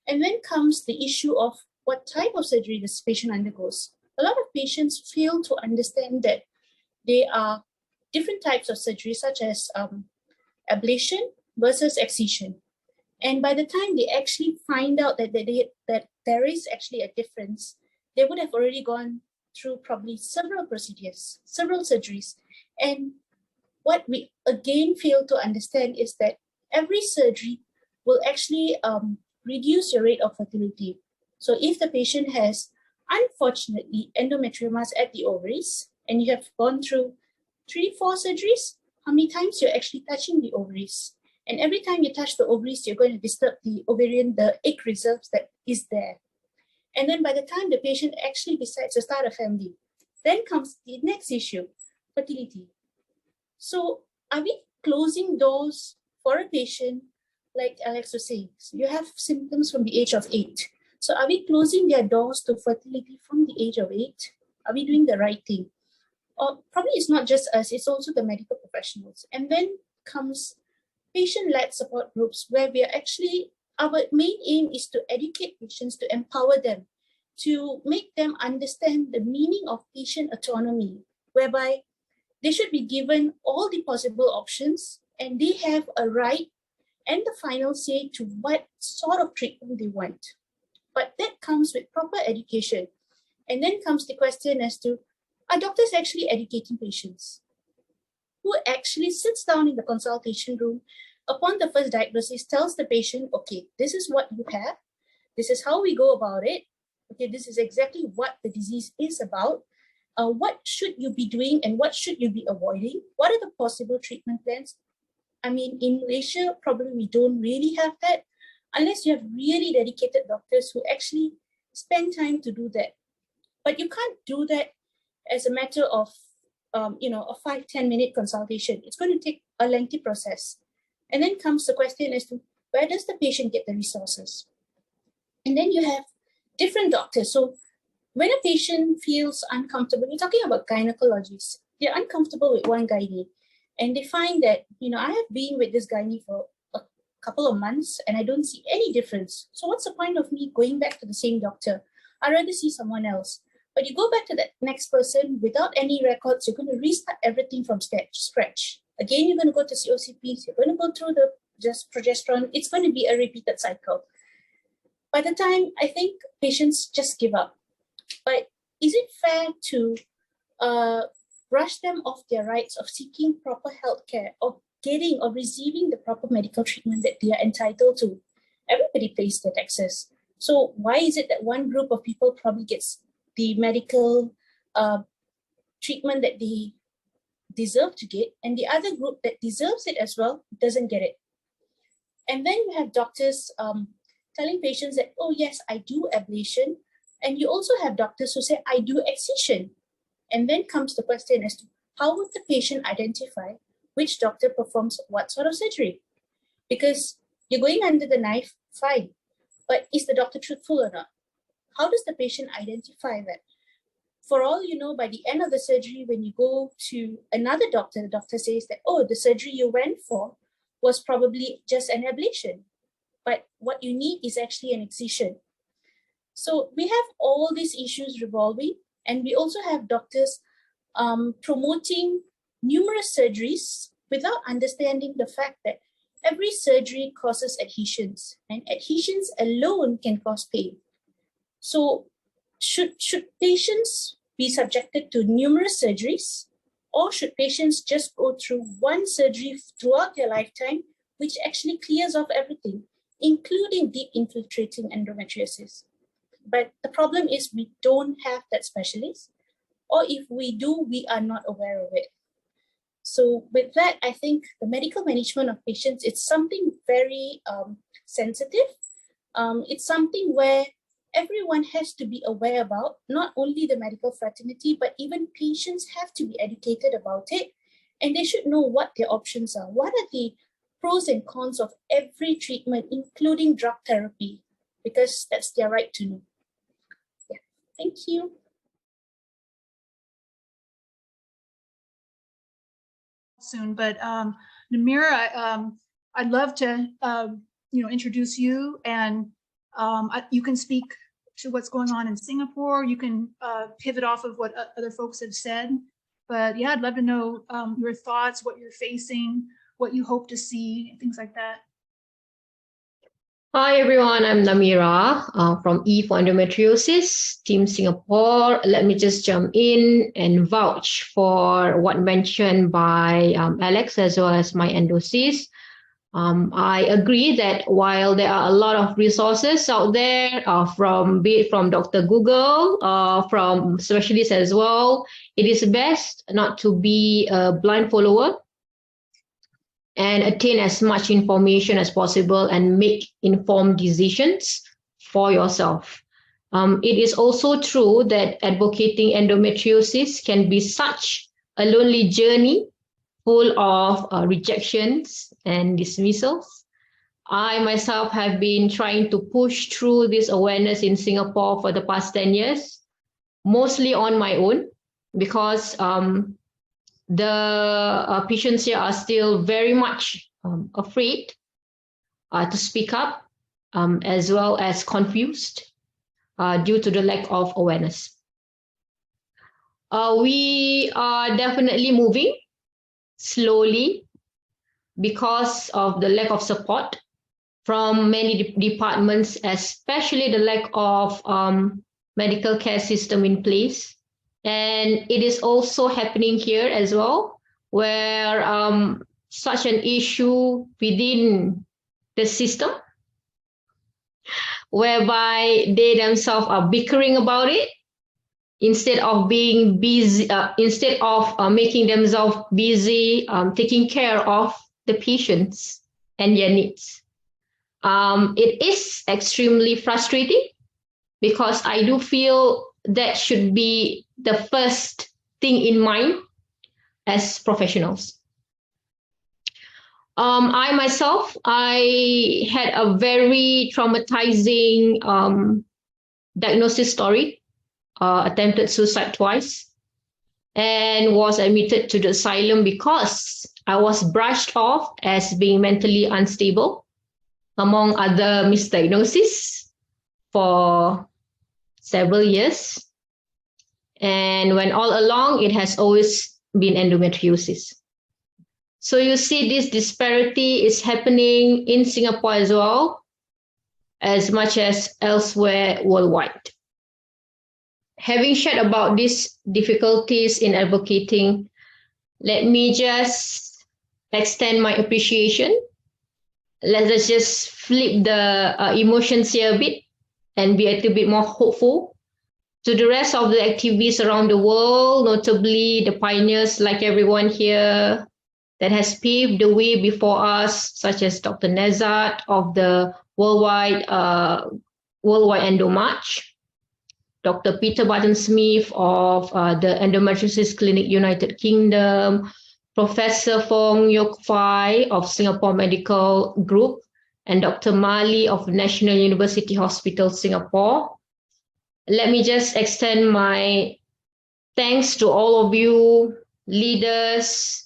And then comes the issue of what type of surgery this patient undergoes. A lot of patients fail to understand that there are different types of surgery, such as ablation versus excision. And by the time they actually find out that there is actually a difference, they would have already gone through probably several procedures, several surgeries. And what we again fail to understand is that every surgery will actually reduce your rate of fertility. So if the patient has, unfortunately, endometriomas at the ovaries, and you have gone through 3-4 surgeries, how many times you're actually touching the ovaries. And every time you touch the ovaries, you're going to disturb the egg reserves that is there. And then by the time the patient actually decides to start a family, then comes the next issue, fertility. So are we closing doors for a patient, like Alex was saying? So you have symptoms from the age of 8. So are we closing their doors to fertility from the age of 8? Are we doing the right thing? Or probably it's not just us, it's also the medical professionals. And then comes patient-led support groups, where we are actually, our main aim is to educate patients, to empower them, to make them understand the meaning of patient autonomy, whereby they should be given all the possible options and they have a right and the final say to what sort of treatment they want. But that comes with proper education. And then comes the question as to, are doctors actually educating patients? Who actually sits down in the consultation room upon the first diagnosis, tells the patient, okay, this is what you have, this is how we go about it, okay, this is exactly what the disease is about, what should you be doing and what should you be avoiding, what are the possible treatment plans? I mean, in Malaysia, probably we don't really have that, unless you have really dedicated doctors who actually spend time to do that. But you can't do that as a matter of, a 5-10 minute consultation. It's going to take a lengthy process. And then comes the question as to, where does the patient get the resources? And then you have different doctors. So when a patient feels uncomfortable, we're talking about gynecologists, they're uncomfortable with one gynae. And they find that, I have been with this gynae for a couple of months and I don't see any difference. So what's the point of me going back to the same doctor? I'd rather see someone else. But you go back to that next person without any records, you're going to restart everything from scratch. Again, you're going to go to COCPs, you're going to go through the just progesterone. It's going to be a repeated cycle. By the time, I think patients just give up. But is it fair to brush them off their rights of seeking proper health care, of getting or receiving the proper medical treatment that they are entitled to? Everybody pays their taxes. So why is it that one group of people probably gets the medical treatment that they deserve to get, and the other group that deserves it as well doesn't get it? And then you have doctors telling patients that, oh yes, I do ablation. And you also have doctors who say, I do excision. And then comes the question as to, how would the patient identify which doctor performs what sort of surgery? Because you're going under the knife, fine. But is the doctor truthful or not? How does the patient identify that? For all you know, by the end of the surgery, when you go to another doctor, the doctor says that, oh, the surgery you went for was probably just an ablation. But what you need is actually an excision. So we have all these issues revolving, and we also have doctors promoting numerous surgeries without understanding the fact that every surgery causes adhesions, and adhesions alone can cause pain. So should patients be subjected to numerous surgeries, or should patients just go through one surgery throughout their lifetime, which actually clears off everything, including deep infiltrating endometriosis? But the problem is we don't have that specialist, or if we do, we are not aware of it. So with that, I think the medical management of patients, it's something very sensitive. It's something where everyone has to be aware about, not only the medical fraternity, but even patients have to be educated about it. And they should know what their options are. What are the pros and cons of every treatment, including drug therapy, because that's their right to know. Yeah, thank you. Soon, but Namira, I'd love to introduce you, and you can speak to what's going on in Singapore. You can pivot off of what other folks have said, but yeah, I'd love to know your thoughts, what you're facing, what you hope to see, things like that. Hi everyone, I'm Namira from E for Endometriosis, Team Singapore. Let me just jump in and vouch for what mentioned by Alex as well as MyEndoSis. I agree that while there are a lot of resources out there, be it from Dr. Google, from specialists as well, it is best not to be a blind follower and attain as much information as possible and make informed decisions for yourself. It is also true that advocating endometriosis can be such a lonely journey full of rejections and dismissals. I myself have been trying to push through this awareness in Singapore for the past 10 years, mostly on my own, because the patients here are still very much afraid to speak up, as well as confused due to the lack of awareness. We are definitely moving slowly because of the lack of support from many departments, especially the lack of medical care system in place. And it is also happening here as well, where such an issue within the system, whereby they themselves are bickering about it, instead of being busy, instead of making themselves busy taking care of the patients and their needs. It is extremely frustrating because I do feel that should be the first thing in mind as professionals. I myself, I had a very traumatizing diagnosis story, attempted suicide twice, and was admitted to the asylum because I was brushed off as being mentally unstable, among other misdiagnoses, for several years. And when all along, it has always been endometriosis. So you see this disparity is happening in Singapore as well, as much as elsewhere worldwide. Having shared about these difficulties in advocating, let me just extend my appreciation. Let's just flip the emotions here a bit and be a little bit more hopeful to the rest of the activists around the world, notably the pioneers like everyone here that has paved the way before us, such as Dr. Nezat of the worldwide EndoMarch, Dr. Peter Barton-Smith of the Endometriosis Clinic United Kingdom, Professor Fong Yok Fai of Singapore Medical Group, and Dr. Mali of National University Hospital, Singapore. Let me just extend my thanks to all of you, leaders,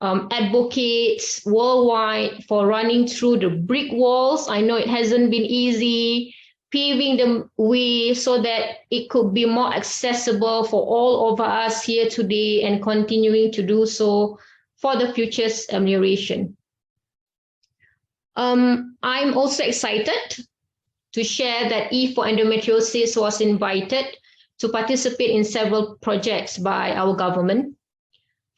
advocates worldwide, for running through the brick walls. I know it hasn't been easy, paving the way so that it could be more accessible for all of us here today and continuing to do so for the future's amelioration. I'm also excited to share that E for Endometriosis was invited to participate in several projects by our government.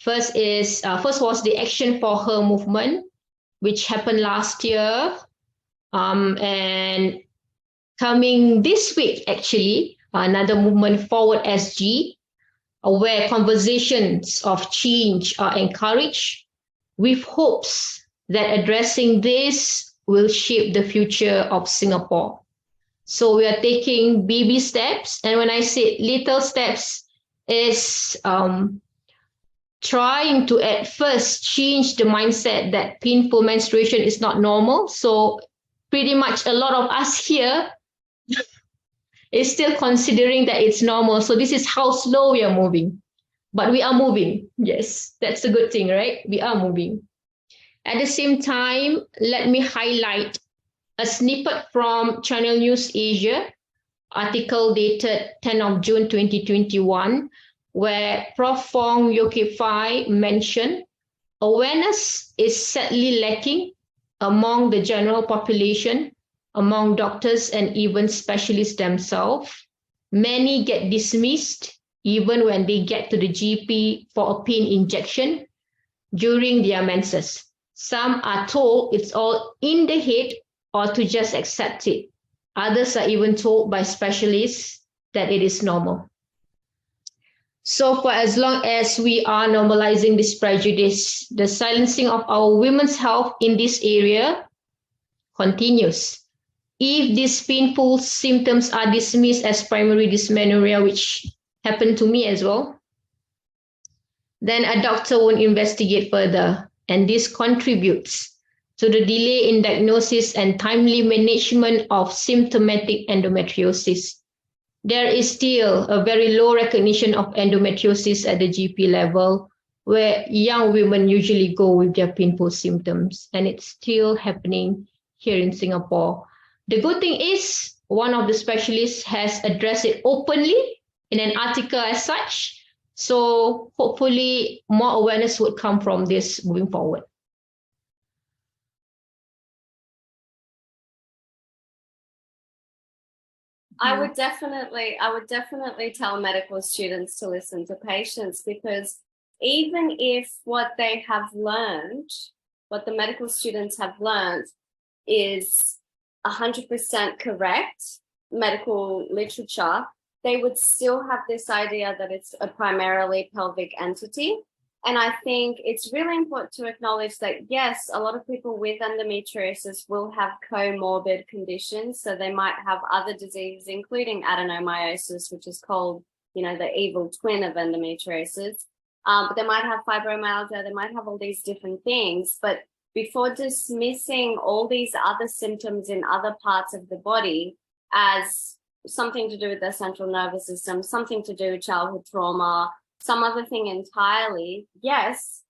First was the Action for Her movement, which happened last year, and coming this week, actually, another movement, Forward SG, where conversations of change are encouraged with hopes that addressing this will shape the future of Singapore. So we are taking baby steps. And when I say little steps, is trying to at first change the mindset that painful menstruation is not normal. So pretty much a lot of us here is still considering that it's normal. So this is how slow we are moving. But we are moving. Yes, that's a good thing, right? We are moving. At the same time, let me highlight a snippet from Channel News Asia, article dated 10 of June 2021, where Prof. Fong Yok Fai mentioned awareness is sadly lacking among the general population, among doctors and even specialists themselves. Many get dismissed even when they get to the GP for a pain injection during their menses. Some are told it's all in the head or to just accept it. Others are even told by specialists that it is normal. So for as long as we are normalizing this prejudice, the silencing of our women's health in this area continues. If these painful symptoms are dismissed as primary dysmenorrhea, which happened to me as well, then a doctor won't investigate further, and this contributes to the delay in diagnosis and timely management of symptomatic endometriosis. There is still a very low recognition of endometriosis at the GP level, where young women usually go with their painful symptoms, and it's still happening here in Singapore. The good thing is, one of the specialists has addressed it openly in an article as such, so hopefully more awareness would come from this moving forward. I would definitely tell medical students to listen to patients, because even if what they have learned, what the medical students have learned is 100% correct medical literature, they would still have this idea that it's a primarily pelvic entity. And I think it's really important to acknowledge that, yes, a lot of people with endometriosis will have comorbid conditions. So they might have other diseases, including adenomyosis, which is called, the evil twin of endometriosis. But they might have fibromyalgia, they might have all these different things. But before dismissing all these other symptoms in other parts of the body as something to do with their central nervous system, something to do with childhood trauma, some other thing entirely, yes,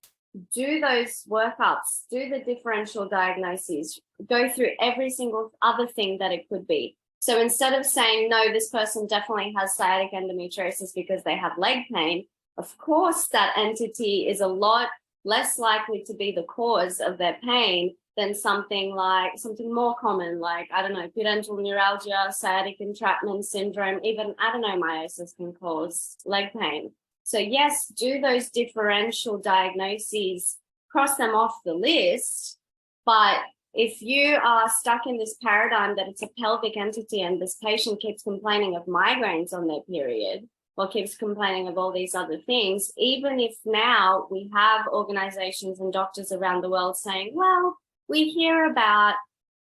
do those workups, do the differential diagnoses, go through every single other thing that it could be. So instead of saying, no, this person definitely has sciatic endometriosis because they have leg pain, of course that entity is a lot less likely to be the cause of their pain than something more common, like, I don't know, pudendal neuralgia, sciatic entrapment syndrome, even adenomyosis can cause leg pain. So yes, do those differential diagnoses, cross them off the list. But if you are stuck in this paradigm that it's a pelvic entity and this patient keeps complaining of migraines on their period, or keeps complaining of all these other things, even if now we have organizations and doctors around the world saying, well, we hear about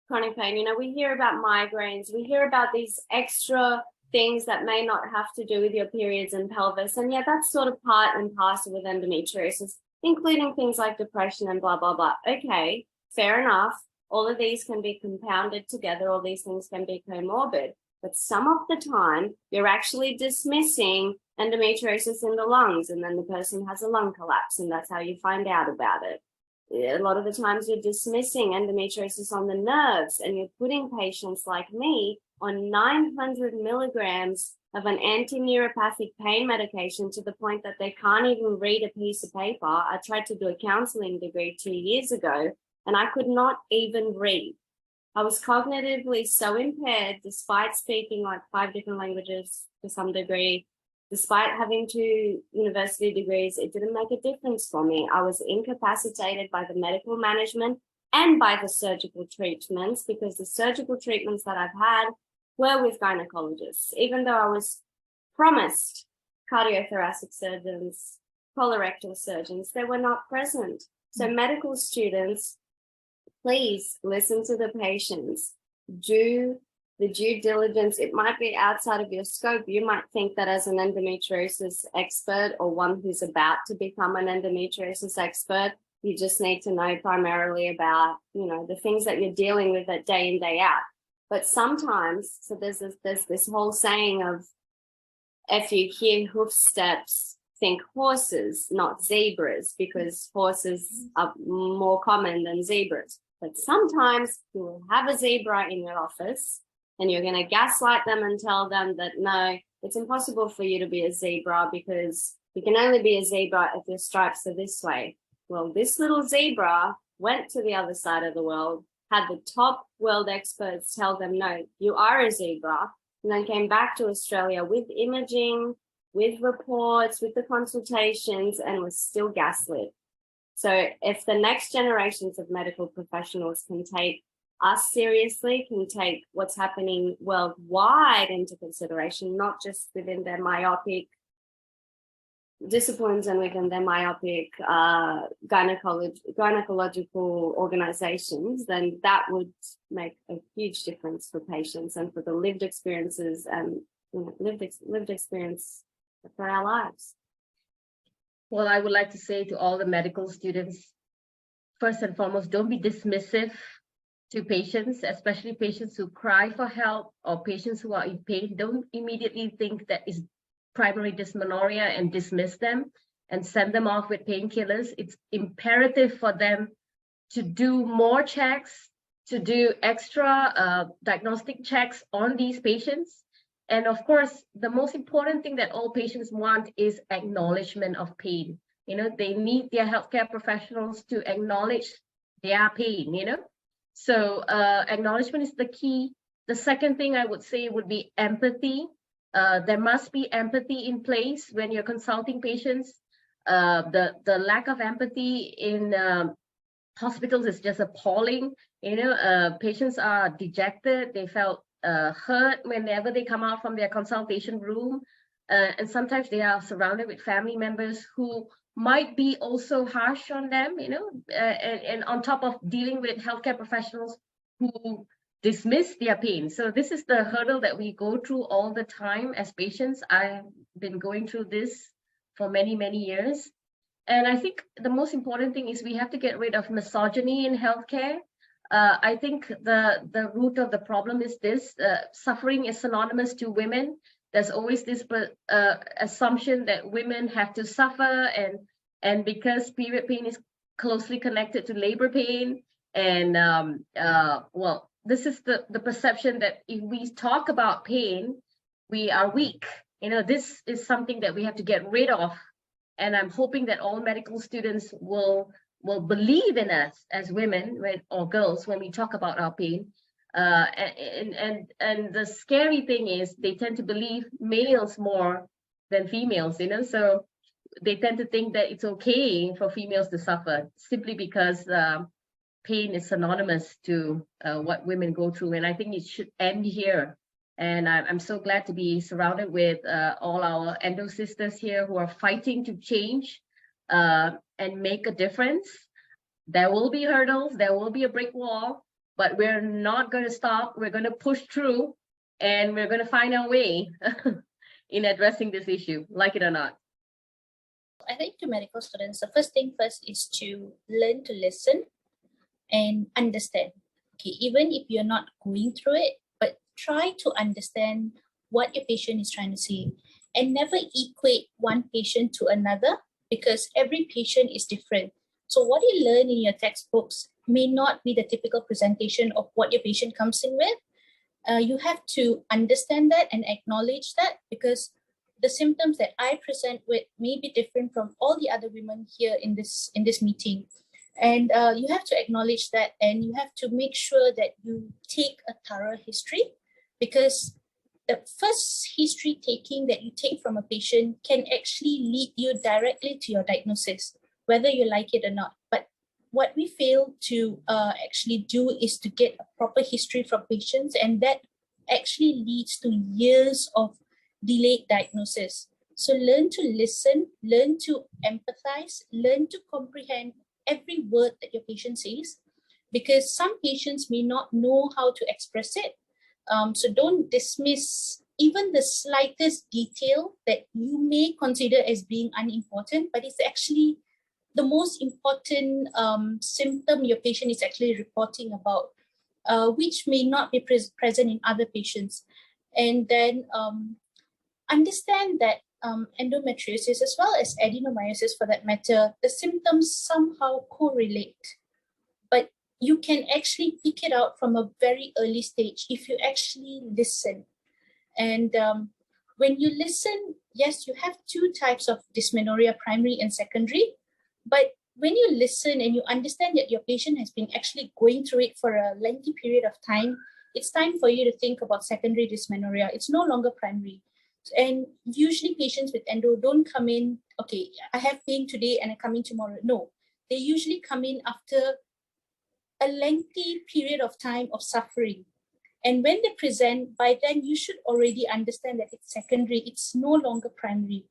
chronic pain, we hear about migraines, we hear about these extra things that may not have to do with your periods and pelvis. And yeah, that's sort of part and parcel with endometriosis, including things like depression and blah, blah, blah. Okay, fair enough. All of these can be compounded together. All these things can be comorbid. But some of the time, you're actually dismissing endometriosis in the lungs, and then the person has a lung collapse, and that's how you find out about it. A lot of the times you're dismissing endometriosis on the nerves, and you're putting patients like me on 900 milligrams of an anti-neuropathic pain medication to the point that they can't even read a piece of paper. I tried to do a counseling degree 2 years ago, and I could not even read. I was cognitively so impaired, despite speaking like 5 different languages to some degree, despite having 2 university degrees, it didn't make a difference for me. I was incapacitated by the medical management and by the surgical treatments, because the surgical treatments that I've had were with gynecologists, even though I was promised cardiothoracic surgeons, colorectal surgeons, they were not present. So medical students, please listen to the patients, do the due diligence. It might be outside of your scope. You might think that as an endometriosis expert, or one who's about to become an endometriosis expert, you just need to know primarily about, the things that you're dealing with that day in, day out. But sometimes, so there's this whole saying of, if you hear hoof steps, think horses, not zebras, because horses are more common than zebras. But sometimes you will have a zebra in your office, and you're going to gaslight them and tell them that, no, it's impossible for you to be a zebra because you can only be a zebra if your stripes are this way. Well, this little zebra went to the other side of the world, had the top world experts tell them, no, you are a zebra, and then came back to Australia with imaging, with reports, with the consultations, and was still gaslit. So if the next generations of medical professionals can take us seriously, can take what's happening worldwide into consideration, not just within their myopic disciplines and within their myopic gynecological organizations, then that would make a huge difference for patients and for the lived experiences and lived experience for our lives. Well, I would like to say to all the medical students, first and foremost, don't be dismissive to patients, especially patients who cry for help or patients who are in pain. Don't immediately think that is primary dysmenorrhea and dismiss them and send them off with painkillers. It's imperative for them to do more checks, to do extra diagnostic checks on these patients. And of course, the most important thing that all patients want is acknowledgement of pain. You know, they need their healthcare professionals to acknowledge their pain, you know. So acknowledgement is the key. The second thing I would say would be empathy. There must be empathy in place when you're consulting patients. The lack of empathy in hospitals is just appalling. You know, patients are dejected. They felt hurt whenever they come out from their consultation room. And sometimes they are surrounded with family members who might be also harsh on them, you know, and on top of dealing with healthcare professionals who dismiss their pain. So this is the hurdle that we go through all the time as patients. I've been going through this for many, many years. And I think the most important thing is we have to get rid of misogyny in healthcare. I think the root of the problem is this: suffering is synonymous to women. There's always this assumption that women have to suffer, and because period pain is closely connected to labor pain, and well, this is the perception that if we talk about pain, we are weak. You know, this is something that we have to get rid of, and I'm hoping that all medical students will believe in us as women or girls when we talk about our pain. And the scary thing is they tend to believe males more than females, you know, so they tend to think that it's okay for females to suffer simply because pain is synonymous to what women go through. And I think it should end here. And I'm so glad to be surrounded with all our endo sisters here who are fighting to change and make a difference. There will be hurdles, there will be a brick wall, but we're not going to stop. We're going to push through, and we're going to find our way in addressing this issue, like it or not. I think to medical students, the first thing first is to learn to listen and understand. Okay, even if you're not going through it, but try to understand what your patient is trying to say, and never equate one patient to another, because every patient is different. So what you learn in your textbooks may not be the typical presentation of what your patient comes in with. You have to understand that and acknowledge that, because the symptoms that I present with may be different from all the other women here in this meeting. And you have to acknowledge that, and you have to make sure that you take a thorough history, because the first history taking that you take from a patient can actually lead you directly to your diagnosis, whether you like it or not. But what we fail to actually do is to get a proper history from patients, and that actually leads to years of delayed diagnosis. So learn to listen, learn to empathize, learn to comprehend every word that your patient says, because some patients may not know how to express it. So don't dismiss even the slightest detail that you may consider as being unimportant, but it's actually the most important symptom your patient is actually reporting about, which may not be present in other patients. And then understand that endometriosis, as well as adenomyosis for that matter, the symptoms somehow correlate, but you can actually pick it out from a very early stage if you actually listen. And when you listen, yes, you have two types of dysmenorrhea, primary and secondary, but when you listen and you understand that your patient has been actually going through it for a lengthy period of time, it's time for you to think about secondary dysmenorrhea. It's no longer primary. And usually patients with endo don't come in, okay, I have pain today and I come in tomorrow. No, they usually come in after a lengthy period of time of suffering. And when they present, by then you should already understand that it's secondary, it's no longer primary.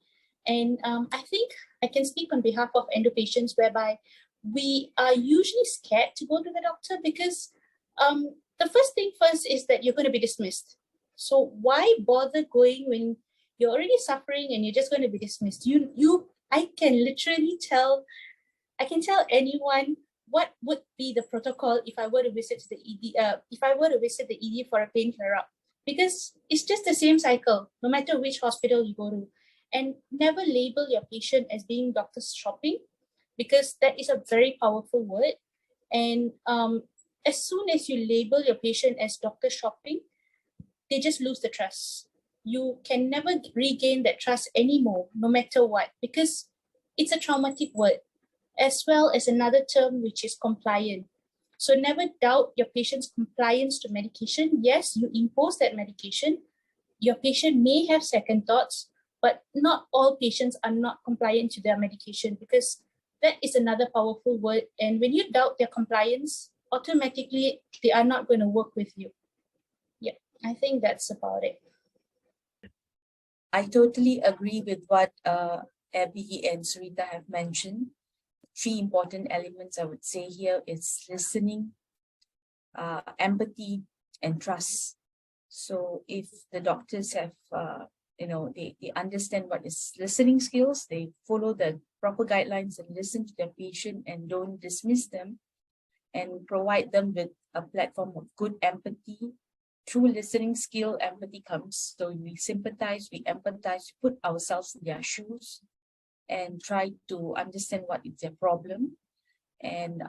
And I think I can speak on behalf of endo patients, whereby we are usually scared to go to the doctor because the first thing first is that you're going to be dismissed. So why bother going when you're already suffering and you're just going to be dismissed? I can literally tell anyone what would be the protocol if I were to visit the ED for a pain flare-up, because it's just the same cycle, no matter which hospital you go to. And never label your patient as being doctor's shopping, because that is a very powerful word. And as soon as you label your patient as doctor shopping, they just lose the trust. You can never regain that trust anymore, no matter what, because it's a traumatic word, as well as another term, which is compliant. So never doubt your patient's compliance to medication. Yes, you impose that medication. Your patient may have second thoughts, but not all patients are not compliant to their medication, because that is another powerful word. And when you doubt their compliance, automatically they are not going to work with you. Yeah, I think that's about it. I totally agree with what Abby and Surita have mentioned. 3 important elements I would say here is listening, empathy, and trust. So if the doctors have, they understand what is listening skills, they follow the proper guidelines and listen to their patient and don't dismiss them, and provide them with a platform of good empathy. Through listening skill, empathy comes. So we sympathize, we empathize, we put ourselves in their shoes and try to understand what is their problem. And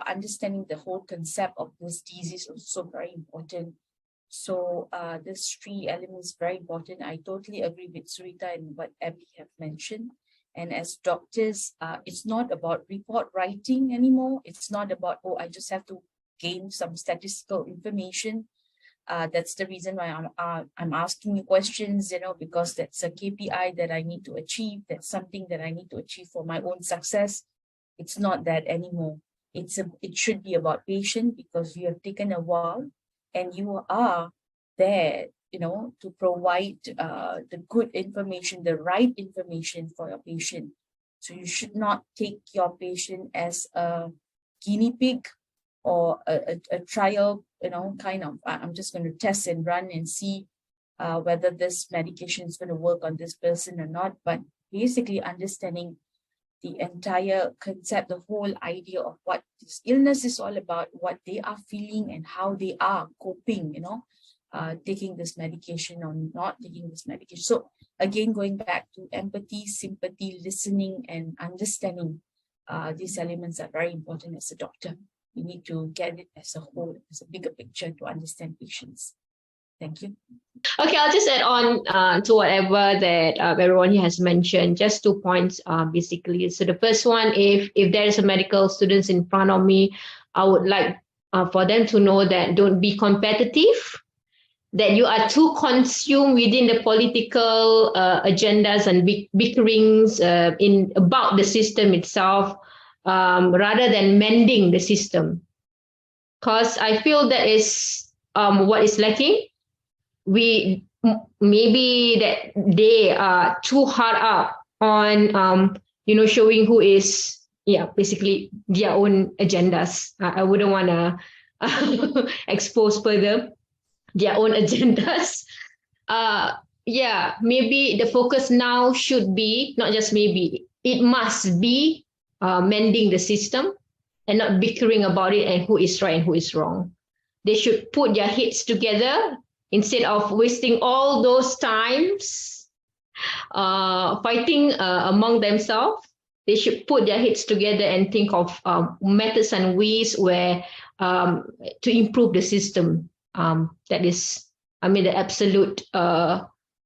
understanding the whole concept of this disease is also very important. So these 3 elements very important. I totally agree with Surita and what Abby have mentioned. And as doctors, it's not about report writing anymore. It's not about, oh, I just have to gain some statistical information. That's the reason why I'm asking you questions, because that's a KPI that I need to achieve. That's something that I need to achieve for my own success. It's not that anymore. It should be about patient, because you have taken a while and you are there, to provide the good information, the right information for your patient. So you should not take your patient as a guinea pig or a trial, I'm just going to test and run and see whether this medication is going to work on this person or not. But basically understanding the entire concept, the whole idea of what this illness is all about, what they are feeling and how they are coping, taking this medication or not taking this medication. So again, going back to empathy, sympathy, listening, and understanding, these elements are very important as a doctor. We need to get it as a whole, as a bigger picture to understand patients. Thank you. Okay, I'll just add on to whatever that everyone here has mentioned. Just 2 points, basically. So the first one, if there is a medical students in front of me, I would like for them to know that don't be competitive, that you are too consumed within the political agendas and bickerings about the system itself, rather than mending the system. Because I feel that is what is lacking. Maybe that they are too hard up on showing who is basically their own agendas. I wouldn't want to expose further their own agendas. Maybe the focus now should be, not just maybe, it must be mending the system and not bickering about it and who is right and who is wrong. They should put their heads together instead of wasting all those times fighting among themselves. They should put their heads together and think of methods and ways where to improve the system. That is, the absolute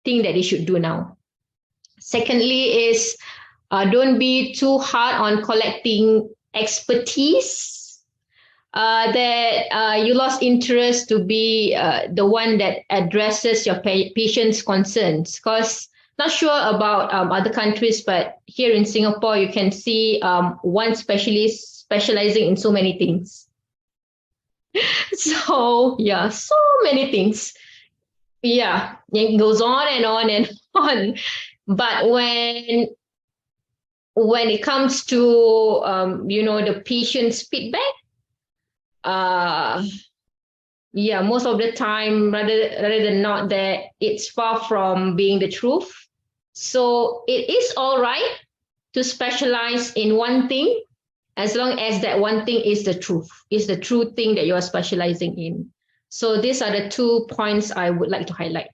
thing that they should do now. Secondly is, don't be too hard on collecting expertise. That you lost interest to be the one that addresses your patient's concerns. Because Not sure about other countries, but here in Singapore, you can see one specialist specializing in so many things. So yeah, so many things. Yeah, it goes on and on and on. But when it comes to the patient's feedback, yeah, most of the time, rather than not, that it's far from being the truth. So it is all right to specialize in one thing, as long as that one thing is the truth, is the true thing that you are specializing in. So these are the 2 points I would like to highlight.